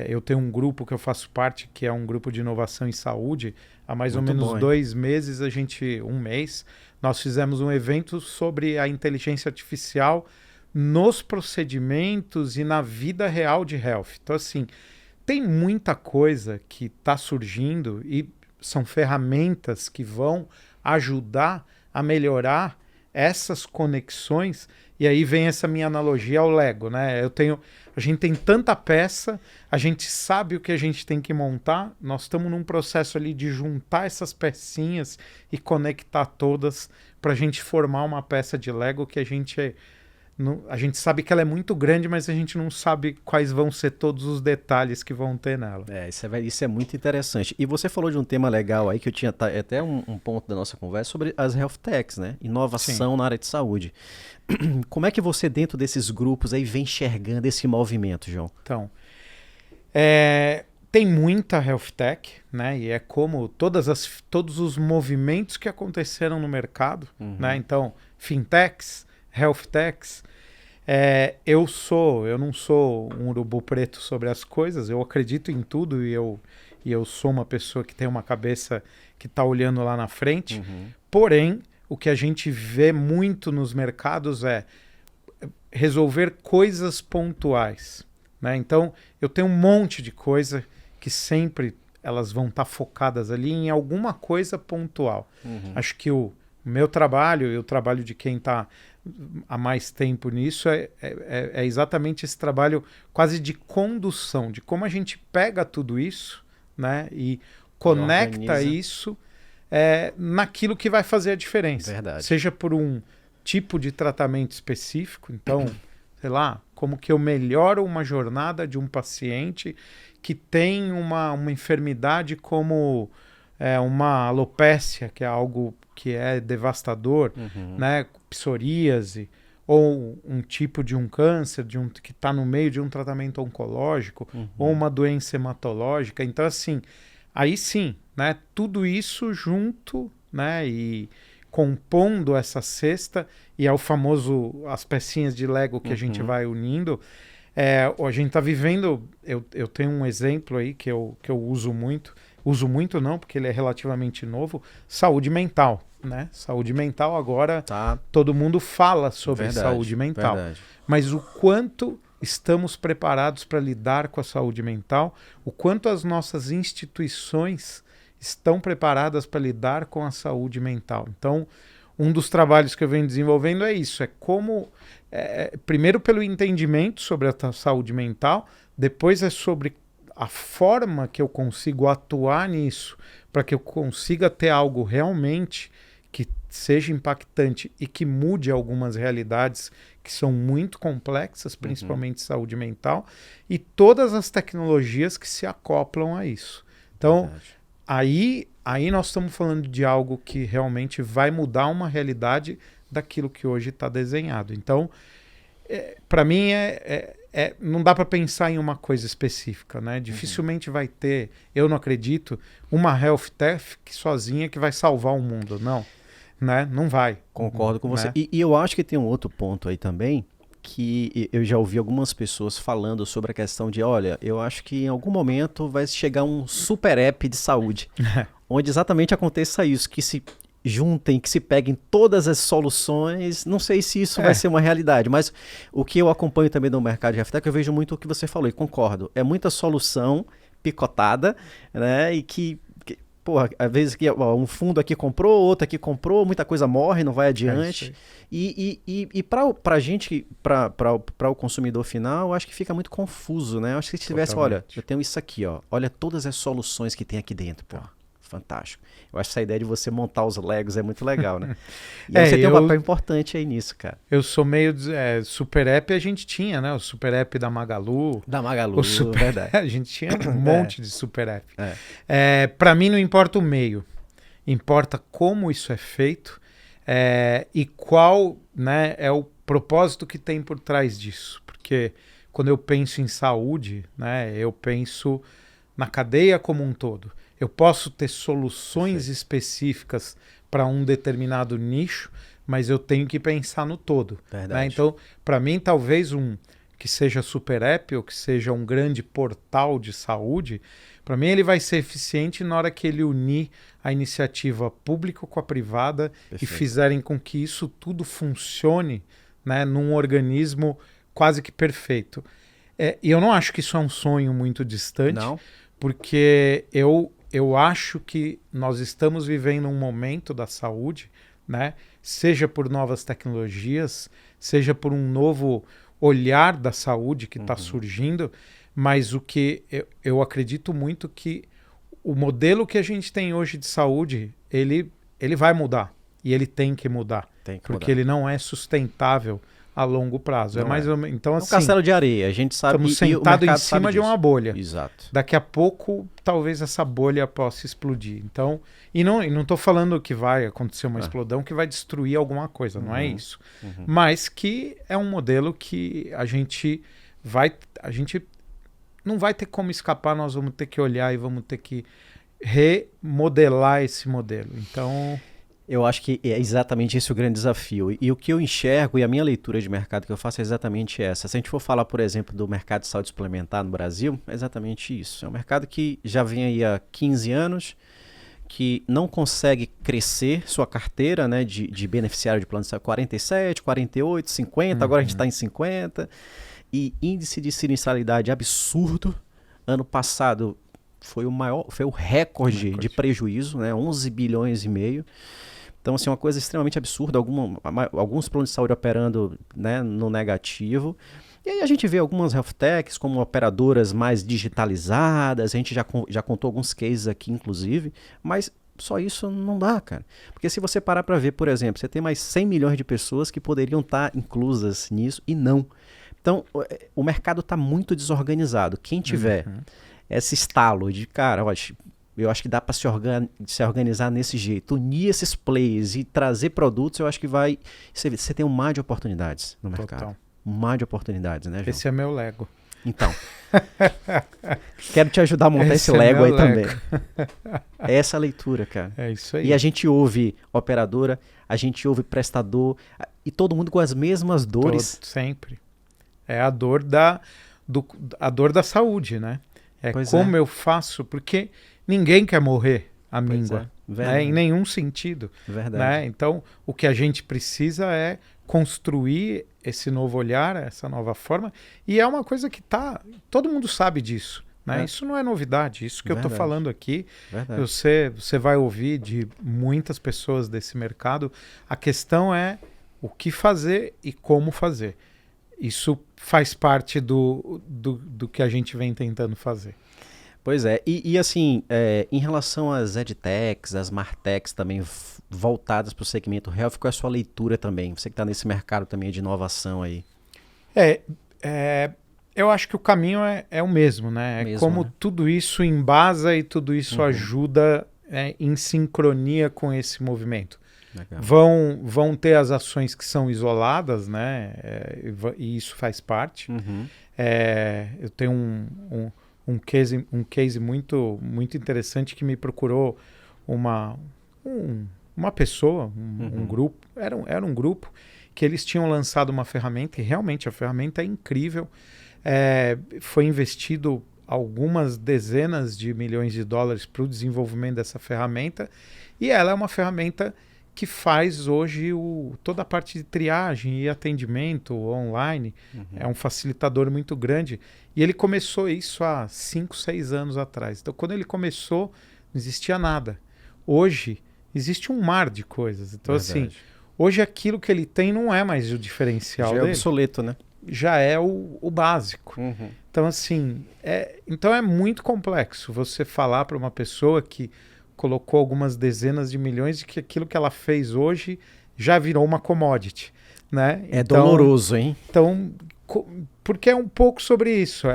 [SPEAKER 2] eu tenho um grupo que eu faço parte, que é um grupo de inovação em saúde. Há mais ou menos 2 meses, um mês, nós fizemos um evento sobre a inteligência artificial nos procedimentos e na vida real de health. Então, assim, tem muita coisa que está surgindo e são ferramentas que vão ajudar a melhorar essas conexões. E aí vem essa minha analogia ao Lego, né? A gente tem tanta peça, a gente sabe o que a gente tem que montar, nós estamos num processo ali de juntar essas pecinhas e conectar todas para a gente formar uma peça de Lego que a gente sabe que ela é muito grande, mas a gente não sabe quais vão ser todos os detalhes que vão ter nela.
[SPEAKER 1] Isso é muito interessante. E você falou de um tema legal aí, que eu tinha até um ponto da nossa conversa, sobre as health techs, né? Inovação na área de saúde. Como é que você, dentro desses grupos aí, vem enxergando esse movimento, João?
[SPEAKER 2] Então, tem muita health tech, né? E é como todos os movimentos que aconteceram no mercado, né? Então, fintechs, health techs. Eu não sou um urubu preto sobre as coisas, eu acredito em tudo e eu sou uma pessoa que tem uma cabeça que está olhando lá na frente. Porém, o que a gente vê muito nos mercados é resolver coisas pontuais, né? Então, eu tenho um monte de coisa que sempre elas vão estar focadas ali em alguma coisa pontual. Acho que o meu trabalho e o trabalho de quem está há mais tempo nisso é exatamente esse trabalho quase de condução, de como a gente pega tudo isso, né, e conecta isso naquilo que vai fazer a diferença.
[SPEAKER 1] Verdade.
[SPEAKER 2] Seja por um tipo de tratamento específico, então, sei lá, como que eu melhoro uma jornada de um paciente que tem uma enfermidade como uma alopécia, que é algo que é devastador, né, psoríase, ou um tipo de um câncer que está no meio de um tratamento oncológico, ou uma doença hematológica. Então, assim, aí sim, né, tudo isso junto, né, e compondo essa cesta, e é o famoso, as pecinhas de Lego que a gente vai unindo. A gente está vivendo, eu tenho um exemplo aí que eu uso muito não, porque ele é relativamente novo, saúde mental, né? Saúde mental agora, todo mundo fala sobre saúde mental. Mas o quanto estamos preparados para lidar com a saúde mental, o quanto as nossas instituições estão preparadas para lidar com a saúde mental. Então, um dos trabalhos que eu venho desenvolvendo é isso, é como, primeiro pelo entendimento sobre a saúde mental, depois é sobre a forma que eu consigo atuar nisso, para que eu consiga ter algo realmente que seja impactante e que mude algumas realidades que são muito complexas, principalmente saúde mental, e todas as tecnologias que se acoplam a isso. Então, aí nós estamos falando de algo que realmente vai mudar uma realidade daquilo que hoje está desenhado. Então, para mim, não dá para pensar em uma coisa específica, né? Dificilmente vai ter, eu não acredito, uma health tech sozinha que vai salvar o mundo, não. Né? Não vai.
[SPEAKER 1] Concordo com você. E eu acho que tem um outro ponto aí também, que eu já ouvi algumas pessoas falando sobre a questão de, olha, eu acho que em algum momento vai chegar um super app de saúde, onde exatamente aconteça isso, que se juntem, que se peguem todas as soluções. Não sei se isso vai ser uma realidade, mas o que eu acompanho também no mercado de health, eu vejo muito o que você falou, e concordo. É muita solução picotada, né, e que porra, às vezes um fundo aqui comprou, outro aqui comprou, muita coisa morre, não vai adiante. E para a gente, para o consumidor final, eu acho que fica muito confuso, né? Eu acho que se tivesse, olha, eu tenho isso aqui, ó, olha todas as soluções que tem aqui dentro, pô. Fantástico. Eu acho que essa ideia de você montar os Legos é muito legal, né? E aí você tem um papel importante aí nisso, cara.
[SPEAKER 2] Eu sou meio... super app a gente tinha, né? O super app da Magalu.
[SPEAKER 1] Da Magalu,
[SPEAKER 2] verdade. A gente tinha um monte de super app. Para mim não importa o meio. Importa como isso é feito e qual, né, é o propósito que tem por trás disso. Porque quando eu penso em saúde, né, eu penso na cadeia como um todo. Eu posso ter soluções específicas para um determinado nicho, mas eu tenho que pensar no todo. Né? Então, para mim, talvez que seja super app ou que seja um grande portal de saúde, para mim ele vai ser eficiente na hora que ele unir a iniciativa pública com a privada e fizerem com que isso tudo funcione, né, num organismo quase que perfeito. E eu não acho que isso é um sonho muito distante, porque eu acho que nós estamos vivendo um momento da saúde, né? Seja por novas tecnologias, seja por um novo olhar da saúde que está surgindo, mas o que eu acredito muito que o modelo que a gente tem hoje de saúde, ele vai mudar, e ele tem que mudar, porque ele não é sustentável a longo prazo. Então, assim,
[SPEAKER 1] um castelo de areia, a gente sabe.
[SPEAKER 2] Estamos sentados em cima de uma bolha.
[SPEAKER 1] Exato.
[SPEAKER 2] Daqui a pouco, talvez essa bolha possa explodir. Então, e não estou falando que vai acontecer uma explosão que vai destruir alguma coisa, não é isso. Mas que é um modelo que a gente não vai ter como escapar, nós vamos ter que olhar e vamos ter que remodelar esse modelo. Então...
[SPEAKER 1] Eu acho que é exatamente esse o grande desafio. E o que eu enxergo e a minha leitura de mercado que eu faço é exatamente essa. Se a gente for falar, por exemplo, do mercado de saúde suplementar no Brasil, é exatamente isso. É um mercado que já vem aí há 15 anos, que não consegue crescer sua carteira, né, de beneficiário de plano de saúde, 47, 48, 50, agora a gente está em 50. E índice de sinistralidade absurdo. Ano passado foi o recorde de prejuízo, né, 11 bilhões e meio. Então, assim, uma coisa extremamente absurda, alguns planos de saúde operando, né, no negativo. E aí a gente vê algumas health techs como operadoras mais digitalizadas, a gente já contou alguns cases aqui, inclusive, mas só isso não dá, cara. Porque se você parar para ver, por exemplo, você tem mais 100 milhões de pessoas que poderiam estar inclusas nisso e não. Então, o mercado está muito desorganizado. Quem tiver esse estalo de, cara, eu acho que dá para se organizar nesse jeito, unir esses players e trazer produtos, eu acho que vai... Você tem um mar de oportunidades no mercado.
[SPEAKER 2] Total.
[SPEAKER 1] Um mar de oportunidades, né, João?
[SPEAKER 2] Esse é meu Lego.
[SPEAKER 1] Então, quero te ajudar a montar esse Lego aí também. É essa a leitura, cara.
[SPEAKER 2] É isso aí.
[SPEAKER 1] E a gente ouve operadora, a gente ouve prestador, e todo mundo com as mesmas dores.
[SPEAKER 2] Sempre. É a dor a dor da saúde, né? Eu faço, porque ninguém quer morrer à míngua, né? Em nenhum sentido.
[SPEAKER 1] Verdade.
[SPEAKER 2] Né? Então, o que a gente precisa é construir esse novo olhar, essa nova forma, e é uma coisa que todo mundo sabe disso, né? Isso não é novidade, isso que eu estou
[SPEAKER 1] Verdade.
[SPEAKER 2] falando aqui,
[SPEAKER 1] Verdade.
[SPEAKER 2] você vai ouvir de muitas pessoas desse mercado. A questão é o que fazer e como fazer. Isso faz parte do que a gente vem tentando fazer.
[SPEAKER 1] Pois é, e assim, em relação às edtechs, às martechs também voltadas para o segmento health, qual é a sua leitura também? Você que está nesse mercado também de inovação aí.
[SPEAKER 2] Eu acho que o caminho é o mesmo, né? É como tudo isso embasa e tudo isso ajuda em sincronia com esse movimento.
[SPEAKER 1] Legal.
[SPEAKER 2] Vão ter as ações que são isoladas, né? E isso faz parte. Eu tenho um case muito, muito interessante que me procurou uma pessoa, um grupo. Era um grupo que eles tinham lançado uma ferramenta, e realmente a ferramenta é incrível. Foi investido algumas dezenas de milhões de dólares para o desenvolvimento dessa ferramenta, e ela é uma ferramenta que faz hoje toda a parte de triagem e atendimento online. É um facilitador muito grande. E ele começou isso há 5, 6 anos atrás. Então, quando ele começou, não existia nada. Hoje, existe um mar de coisas. Então, assim, hoje aquilo que ele tem não é mais o diferencial dele.
[SPEAKER 1] Já é obsoleto, né?
[SPEAKER 2] Já é o básico. Então, assim, então é muito complexo você falar para uma pessoa que colocou algumas dezenas de milhões de que aquilo que ela fez hoje já virou uma commodity, né?
[SPEAKER 1] Então, doloroso, hein?
[SPEAKER 2] Então, porque é um pouco sobre isso.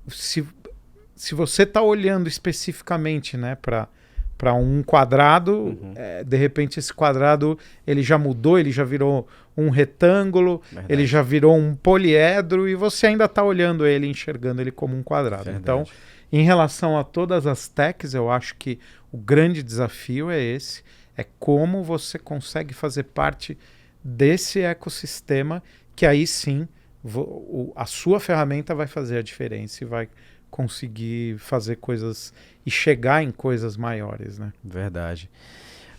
[SPEAKER 2] Se você está olhando especificamente, né, para um quadrado, de repente esse quadrado ele já mudou, ele já virou um retângulo, ele já virou um poliedro, e você ainda está olhando ele, enxergando ele como um quadrado. Então, em relação a todas as techs, eu acho que o grande desafio é esse, é como você consegue fazer parte desse ecossistema, que aí sim a sua ferramenta vai fazer a diferença e vai conseguir fazer coisas e chegar em coisas maiores, né?
[SPEAKER 1] Verdade.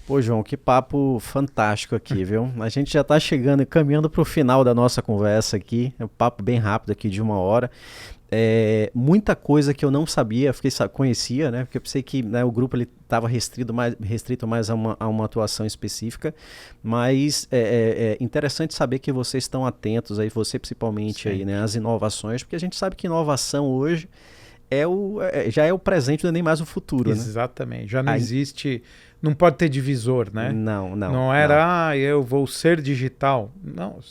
[SPEAKER 1] Pô, João, que papo fantástico aqui, viu? A gente já está chegando e caminhando para o final da nossa conversa aqui. É um papo bem rápido aqui de 1 hora. Muita coisa que eu não sabia, conhecia, né? Porque eu pensei que, né, o grupo estava restrito mais a uma atuação específica, mas é interessante saber que vocês estão atentos aí, você principalmente aí, né, às inovações, porque a gente sabe que inovação hoje já é o presente, não é nem mais o futuro,
[SPEAKER 2] Exatamente.
[SPEAKER 1] Né?
[SPEAKER 2] Já não existe, não pode ter divisor, né?
[SPEAKER 1] Não
[SPEAKER 2] era, eu vou ser digital. Não,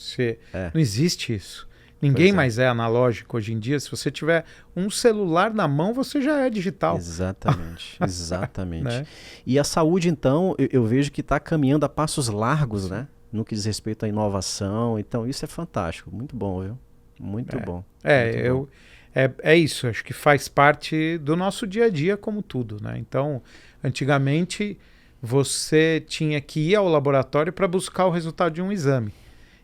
[SPEAKER 2] não existe isso. Ninguém mais é analógico hoje em dia. Se você tiver um celular na mão, você já é digital.
[SPEAKER 1] Exatamente, exatamente.
[SPEAKER 2] Né?
[SPEAKER 1] E a saúde, então, eu vejo que está caminhando a passos largos, né? No que diz respeito à inovação. Então, isso é fantástico. Muito bom, viu? Muito bom.
[SPEAKER 2] É isso. Acho que faz parte do nosso dia a dia, como tudo, né? Então, antigamente, você tinha que ir ao laboratório para buscar o resultado de um exame.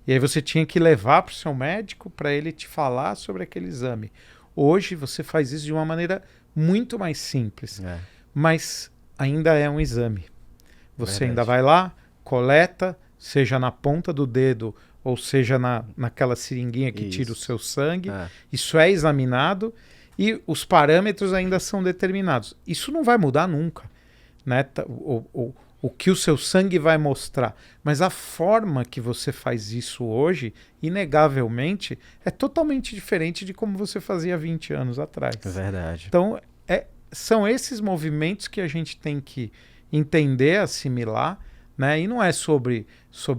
[SPEAKER 2] E aí você tinha que levar para o seu médico para ele te falar sobre aquele exame. Hoje você faz isso de uma maneira muito mais simples, mas ainda é um exame. Você ainda vai lá, coleta, seja na ponta do dedo ou seja naquela seringuinha que tira o seu sangue. Isso é examinado e os parâmetros ainda são determinados. Isso não vai mudar nunca, né? O que o seu sangue vai mostrar. Mas a forma que você faz isso hoje, inegavelmente, é totalmente diferente de como você fazia 20 anos atrás.
[SPEAKER 1] É verdade.
[SPEAKER 2] Então, são esses movimentos que a gente tem que entender, assimilar, né? E não é sobre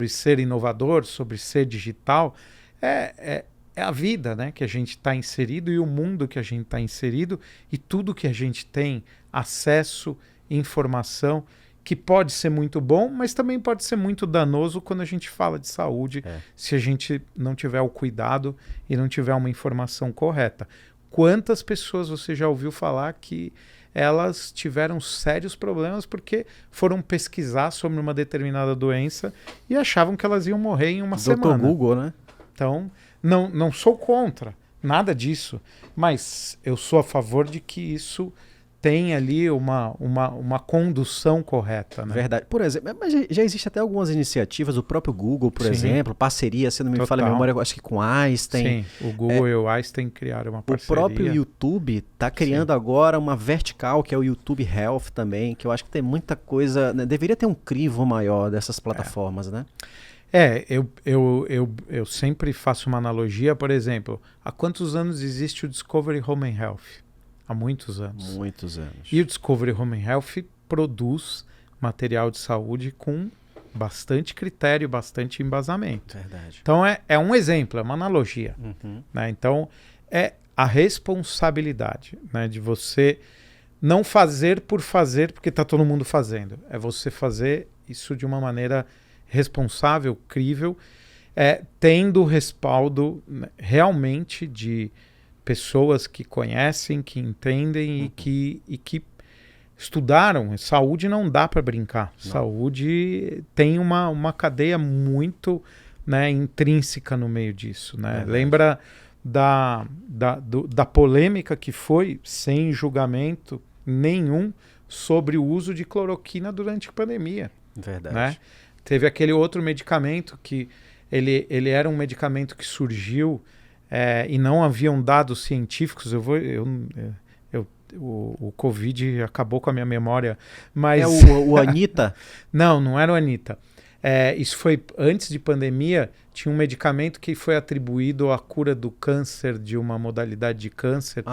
[SPEAKER 2] ser inovador, sobre ser digital. É a vida, né, que a gente está inserido e o mundo que a gente está inserido e tudo que a gente tem acesso, informação, que pode ser muito bom, mas também pode ser muito danoso quando a gente fala de saúde, se a gente não tiver o cuidado e não tiver uma informação correta. Quantas pessoas você já ouviu falar que elas tiveram sérios problemas porque foram pesquisar sobre uma determinada doença e achavam que elas iam morrer em uma semana.
[SPEAKER 1] Dr. Google, né?
[SPEAKER 2] Então, não sou contra nada disso, mas eu sou a favor de que isso tem ali uma condução correta, né?
[SPEAKER 1] Verdade. Por exemplo, mas já existe até algumas iniciativas, o próprio Google, por
[SPEAKER 2] Sim.
[SPEAKER 1] exemplo, parceria, se não me falha a memória, acho que com Einstein.
[SPEAKER 2] Sim, o Google e o Einstein criaram uma parceria.
[SPEAKER 1] O próprio YouTube está criando agora uma vertical, que é o YouTube Health também, que eu acho que tem muita coisa, né? Deveria ter um crivo maior dessas plataformas, né?
[SPEAKER 2] Eu sempre faço uma analogia, por exemplo, há quantos anos existe o Discovery Home and Health? Há muitos anos.
[SPEAKER 1] Muitos anos.
[SPEAKER 2] E o Discovery Home and Health produz material de saúde com bastante critério, bastante embasamento.
[SPEAKER 1] Verdade.
[SPEAKER 2] Então é um exemplo, é uma analogia. Né? Então é a responsabilidade, né, de você não fazer por fazer porque está todo mundo fazendo. É você fazer isso de uma maneira responsável, crível, tendo o respaldo, né, realmente de pessoas que conhecem, que entendem e que estudaram. Saúde não dá para brincar. Não. Saúde tem uma cadeia muito, né, intrínseca no meio disso. Né? Lembra da polêmica que foi, sem julgamento nenhum, sobre o uso de cloroquina durante a pandemia.
[SPEAKER 1] Verdade.
[SPEAKER 2] Né? Teve aquele outro medicamento que ele era um medicamento que surgiu e não haviam dados científicos. O Covid acabou com a minha memória. Mas...
[SPEAKER 1] o Anitta?
[SPEAKER 2] Não era o Anitta. Isso foi antes de pandemia. Tinha um medicamento que foi atribuído à cura do câncer, de uma modalidade de câncer.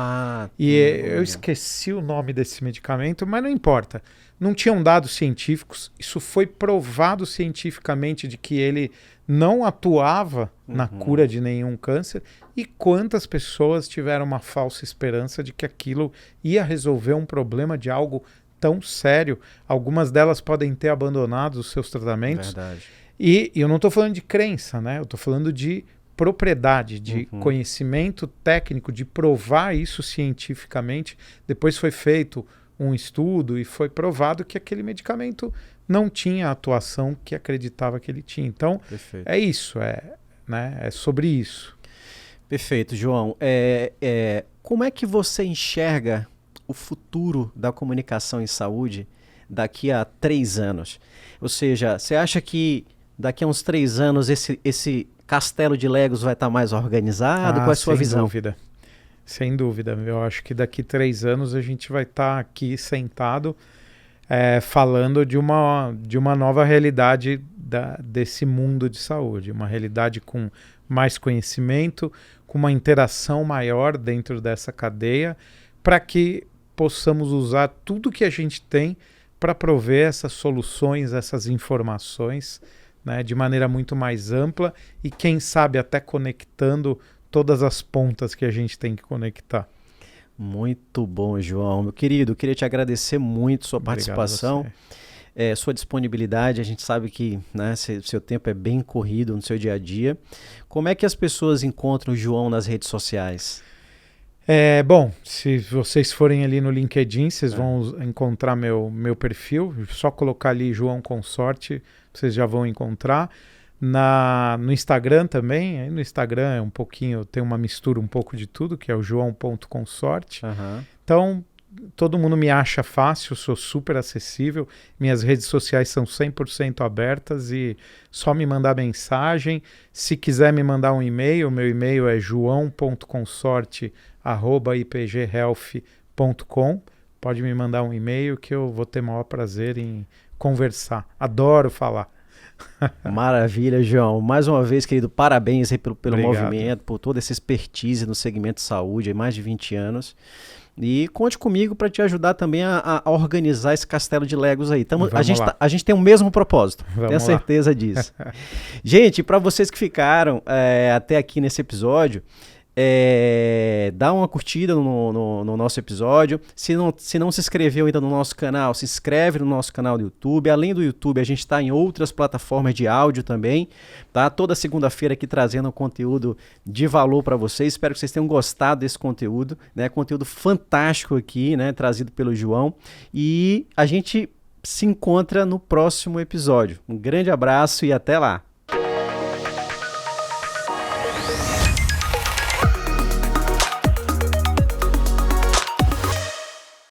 [SPEAKER 2] Eu esqueci o nome desse medicamento, mas não importa. Não tinham dados científicos. Isso foi provado cientificamente de que ele não atuava na cura de nenhum câncer. E quantas pessoas tiveram uma falsa esperança de que aquilo ia resolver um problema de algo tão sério. Algumas delas podem ter abandonado os seus tratamentos.
[SPEAKER 1] Verdade.
[SPEAKER 2] E eu não estou falando de crença, né? Eu estou falando de propriedade, de conhecimento técnico, de provar isso cientificamente. Depois foi feito um estudo e foi provado que aquele medicamento não tinha a atuação que acreditava que ele tinha. Então,
[SPEAKER 1] perfeito.
[SPEAKER 2] É isso, né? É sobre isso.
[SPEAKER 1] Perfeito, João. Como é que você enxerga o futuro da comunicação em saúde daqui a 3 anos? Ou seja, você acha que daqui a uns 3 anos esse castelo de Legos vai estar mais organizado? Qual é a sua visão?
[SPEAKER 2] Sem dúvida. Eu acho que daqui 3 anos a gente vai estar aqui sentado falando de uma nova realidade desse mundo de saúde. Uma realidade com mais conhecimento, com uma interação maior dentro dessa cadeia, para que possamos usar tudo que a gente tem para prover essas soluções, essas informações, né, de maneira muito mais ampla e, quem sabe, até conectando todas as pontas que a gente tem que conectar.
[SPEAKER 1] Muito bom, João. Meu querido, queria te agradecer muito sua participação, sua disponibilidade. A gente sabe que, né, seu tempo é bem corrido no seu dia a dia. Como é que as pessoas encontram o João nas redes sociais?
[SPEAKER 2] Bom, se vocês forem ali no LinkedIn, vocês vão encontrar meu perfil. Só colocar ali João Consorte, vocês já vão encontrar. No Instagram também. Aí no Instagram é tem uma mistura um pouco de tudo, que é o joão.consorte. Então, todo mundo me acha fácil, sou super acessível. Minhas redes sociais são 100% abertas e só me mandar mensagem. Se quiser me mandar um e-mail, meu e-mail é joão.consorte@ipghealth.com. Pode me mandar um e-mail que eu vou ter o maior prazer em conversar. Adoro falar.
[SPEAKER 1] Maravilha, João. Mais uma vez, querido, parabéns aí pelo
[SPEAKER 2] Obrigado.
[SPEAKER 1] movimento, por toda essa expertise no segmento de saúde, há mais de 20 anos. E conte comigo para te ajudar também a organizar esse castelo de Legos aí. A gente tem o mesmo propósito, tenho certeza disso. Gente, para vocês que ficaram até aqui nesse episódio, dá uma curtida no nosso episódio. Se não se inscreveu ainda no nosso canal, se inscreve no nosso canal do YouTube. Além do YouTube, a gente está em outras plataformas de áudio também, tá? Toda segunda-feira aqui trazendo um conteúdo de valor para vocês. Espero que vocês tenham gostado desse conteúdo, né? Conteúdo fantástico aqui, né? Trazido pelo João. E a gente se encontra no próximo episódio. Um grande abraço e até lá!